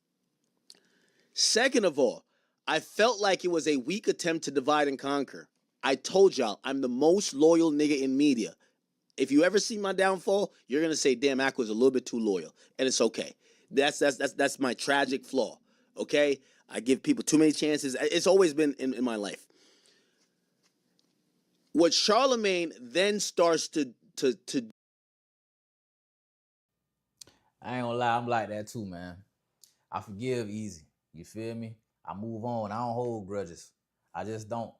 Second of all, I felt like it was a weak attempt to divide and conquer. I told y'all, I'm the most loyal nigga in media. If you ever see my downfall, you're gonna say, damn, Ak was a little bit too loyal. And it's okay. That's my tragic flaw. Okay? I give people too many chances. It's always been in my life. What Charlamagne then starts to I ain't gonna lie, I'm like that too, man. I forgive easy. You feel me? I move on. I don't hold grudges. I just don't.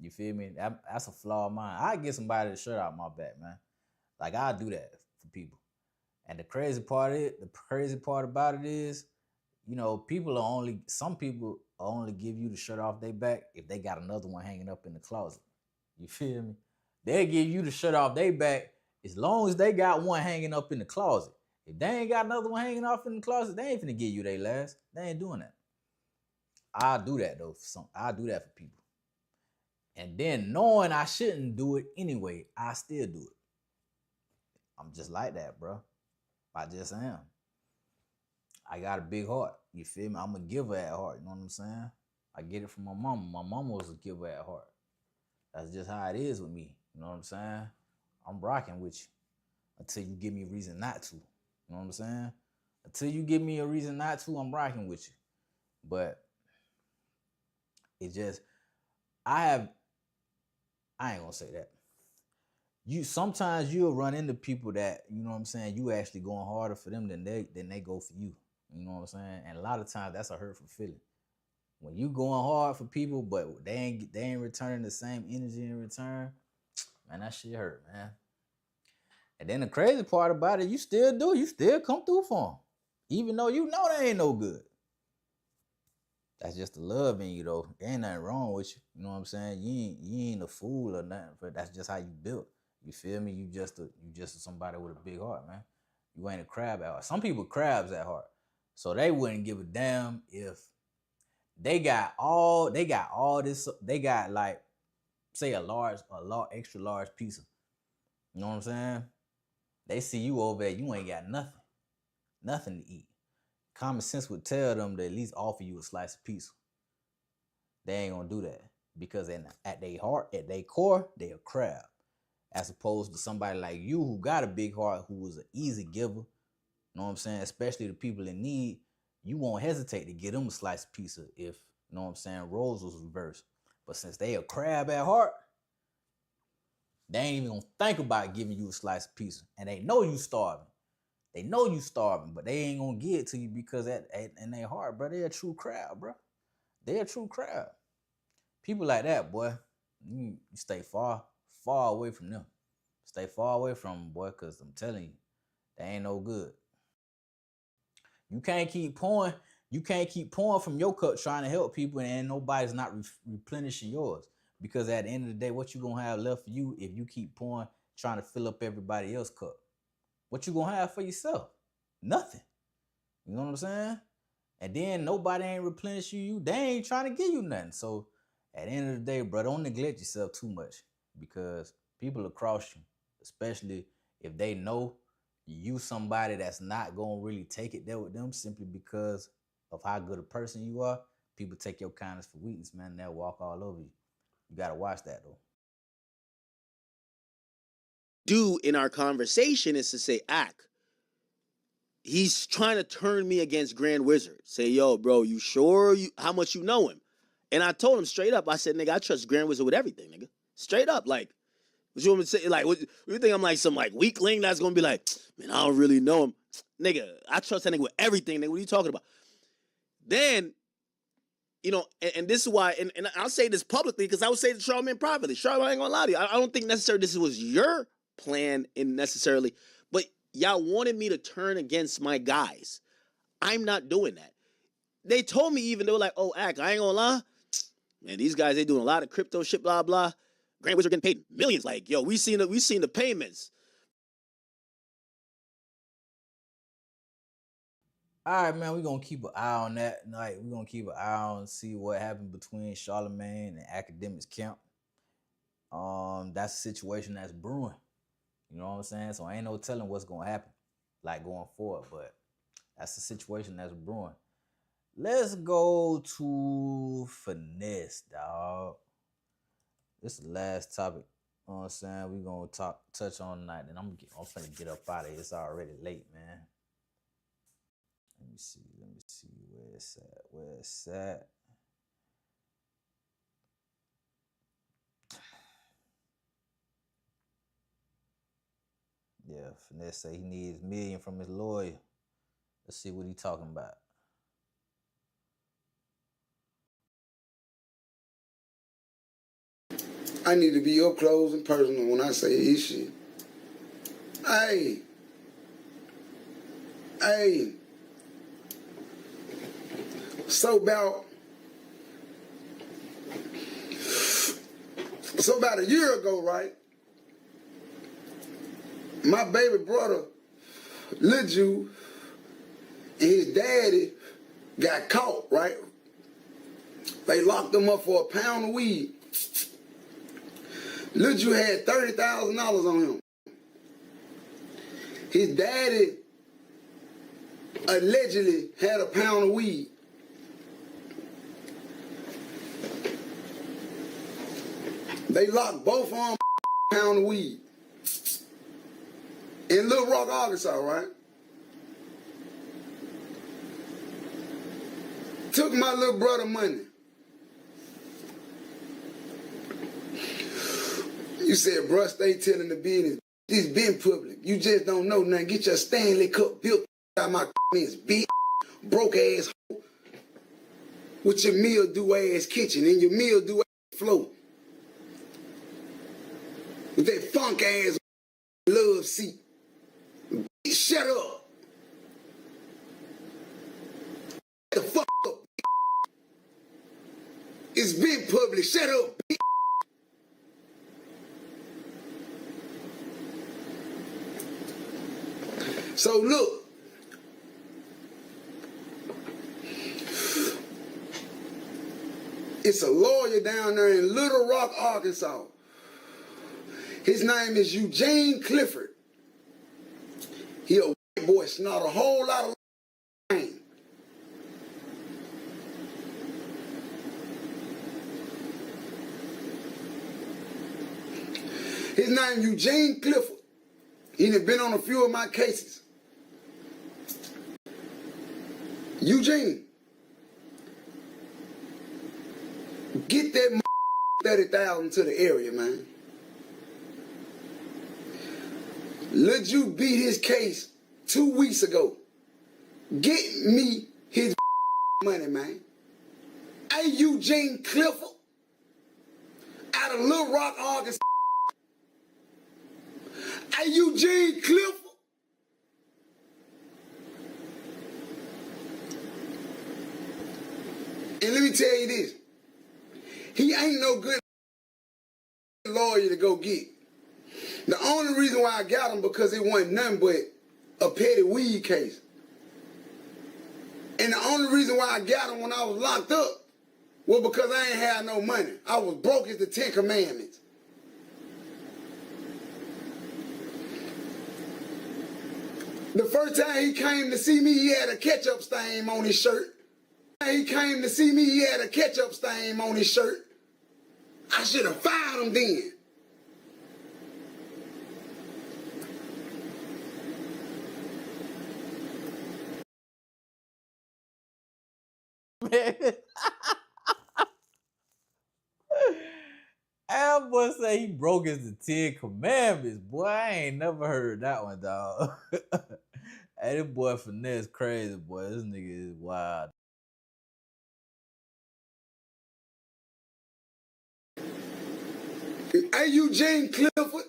You feel me? That's a flaw of mine. I get somebody to shirt out my back, man. Like, I do that for people. And the crazy part about it is, you know, some people only give you the shirt off their back if they got another one hanging up in the closet. You feel me? They give you the shirt off their back as long as they got one hanging up in the closet. If they ain't got another one hanging off in the closet, they ain't finna give you their last. They ain't doing that. I do that though. I do that for people. And then knowing I shouldn't do it anyway, I still do it. I'm just like that, bro. I just am. I got a big heart. You feel me? I'm a giver at heart. You know what I'm saying? I get it from my mama. My mama was a giver at heart. That's just how it is with me. You know what I'm saying? I'm rocking with you until you give me a reason not to. You know what I'm saying? Until you give me a reason not to, I'm rocking with you. But it just, I ain't gonna say that. Sometimes you'll run into people that, you know what I'm saying, you actually going harder for them than they go for you. You know what I'm saying? And a lot of times that's a hurtful feeling. When you going hard for people, but they ain't returning the same energy in return, man, that shit hurt, man. And then the crazy part about it, you still come through for them, even though you know they ain't no good. That's just the love in you, though. There ain't nothing wrong with you. You know what I'm saying? You ain't a fool or nothing, but that's just how you built. You feel me? You just somebody with a big heart, man. You ain't a crab at heart. Some people crabs at heart, so they wouldn't give a damn if they got all this. They got like, say a extra large pizza. You know what I'm saying? They see you over there, you ain't got nothing to eat. Common sense would tell them to at least offer you a slice of pizza. They ain't gonna do that because at their heart, at their core, they a crab. As opposed to somebody like you who got a big heart, who was an easy giver. You know what I'm saying? Especially the people in need, you won't hesitate to get them a slice of pizza if, you know what I'm saying, roles was reversed. But since they a crab at heart, they ain't even gonna think about giving you a slice of pizza. And they know you starving. They know you starving, but they ain't gonna give it to you because in their heart, bro, they a true crab, bro. They a true crab. People like that, boy, you stay far away from them. Stay far away from them, boy, because I'm telling you, they ain't no good. You can't keep pouring from your cup trying to help people and nobody's not replenishing yours. Because at the end of the day, what you gonna have left for you if you keep pouring, trying to fill up everybody else's cup? What you gonna have for yourself? Nothing. You know what I'm saying? And then nobody ain't replenishing you. They ain't trying to give you nothing. So at the end of the day, bro, don't neglect yourself too much because people across you, especially if they know you somebody that's not gonna really take it there with them simply because of how good a person you are, people take your kindness for weakness, man, and they'll walk all over you. You gotta watch that though. Do in our conversation is to say, he's trying to turn me against Grand Wizard. Say, yo, bro, you sure how much you know him? And I told him straight up, I said, nigga, I trust Grand Wizard with everything, nigga. Straight up, like, what you want me to say? Like, what you think I'm like some like weakling that's gonna be like, man, I don't really know him. Nigga, I trust that nigga with everything, nigga. What are you talking about? Then, you know, and this is why, and I'll say this publicly because I would say to Charlamagne privately. Charlamagne, I ain't gonna lie to you. I don't think necessarily this was your plan in necessarily, but y'all wanted me to turn against my guys. I'm not doing that. They told me even, they were like, oh, I ain't gonna lie. Man, these guys, they doing a lot of crypto shit, blah, blah. Grand Wizard getting paid millions. Like, yo, we seen the payments. All right, man, we're going to keep an eye on that. Like, we're going to keep an eye on see what happened between Charlamagne and Akademiks camp. That's a situation that's brewing. You know what I'm saying? So ain't no telling what's going to happen, like, going forward. But that's a situation that's brewing. Let's go to finesse, dog. This is the last topic. You know what I'm saying? We're going to touch on tonight. And I'm finna get up out of here. It's already late, man. Let me see where it's at. Yeah, Finesse say he needs $1 million from his lawyer. Let's see what he talking about. I need to be your closing person when I say this shit. Hey. So about a year ago, right? My baby brother, Lil Jew, and his daddy got caught, right? They locked him up for a pound of weed. Lil Jew had $30,000 on him. His daddy allegedly had a pound of weed. They locked both of them pound of weed in Little Rock, Arkansas, right? Took my little brother money. You said, bruh, stay telling the business. This been public. You just don't know nothing. Get your Stanley Cup built out my ass, bitch. Broke ass hoe. With your meal-do ass kitchen and your meal-do ass floor. With that funk ass love seat. Bitch, shut up. Shut the fuck up, bitch. It's been public. Shut up, bitch. So look, it's a lawyer down there in Little Rock, Arkansas. His name is Eugene Clifford. He a white boy, snort a whole lot of rain. His name Eugene Clifford. He done been on a few of my cases. Eugene, get that 30,000 to the area, man. Let you beat his case 2 weeks ago. Get me his money, man. Hey, Eugene Clifford, out of Little Rock, Arkansas. Hey, Eugene Clifford. And let me tell you this. He ain't no good lawyer to go get. The only reason why I got him because it wasn't nothing but a petty weed case. And the only reason why I got him when I was locked up was because I ain't had no money. I was broke as the 10 Commandments. The first time he came to see me, he had a ketchup stain on his shirt. He came to see me, he had a ketchup stain on his shirt. I should have fired him then. That boy say he broke his the 10 Commandments. Boy, I ain't never heard that one, dog. Hey, this boy finesse crazy, boy. This nigga is wild. Hey, Eugene Clifford,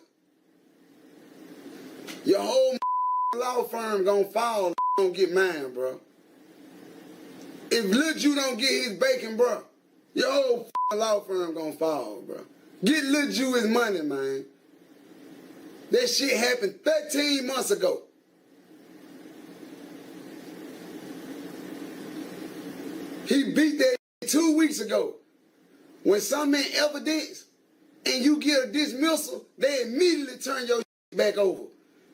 your whole law firm gonna fall. Don't get mine, bro. If Lil Ju don't get his bacon, bro, your whole law firm gonna fall, bro. Get Lil Ju his money, man. That shit happened 13 months ago. He beat that 2 weeks ago. When something ain't evidence and you get a dismissal, they immediately turn your back over.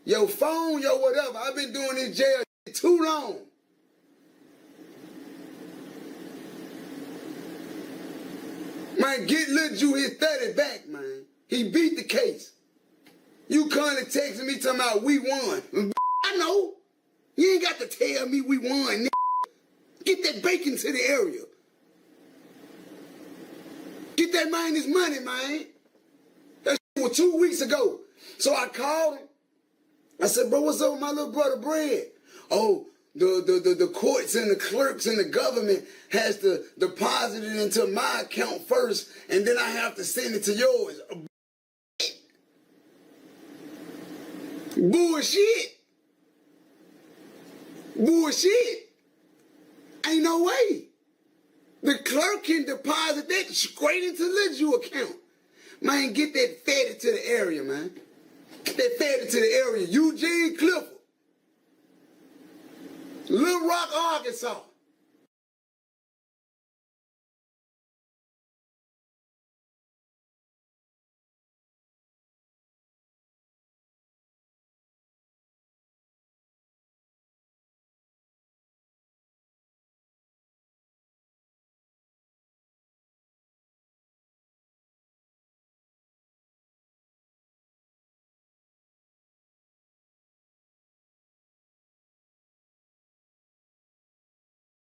Your phone, your whatever. I've been doing this jail too long. Man, get Lil Ju his 30 back, man. He beat the case. You currently texting me talking about we won. I know. You ain't got to tell me we won, nigga. Get that bacon to the area. Get that man his money, man. That shit was 2 weeks ago. So I called him. I said, bro, what's up with my little brother Bread? Oh, the courts and the clerks and the government has to deposit it into my account first, and then I have to send it to yours. Bullshit. Bullshit. Ain't no way. The clerk can deposit that straight into Lil Ju account. Man, get that fatty to the area, man. Get that fatty to the area. Eugene Clifford. Little Rock, Arkansas.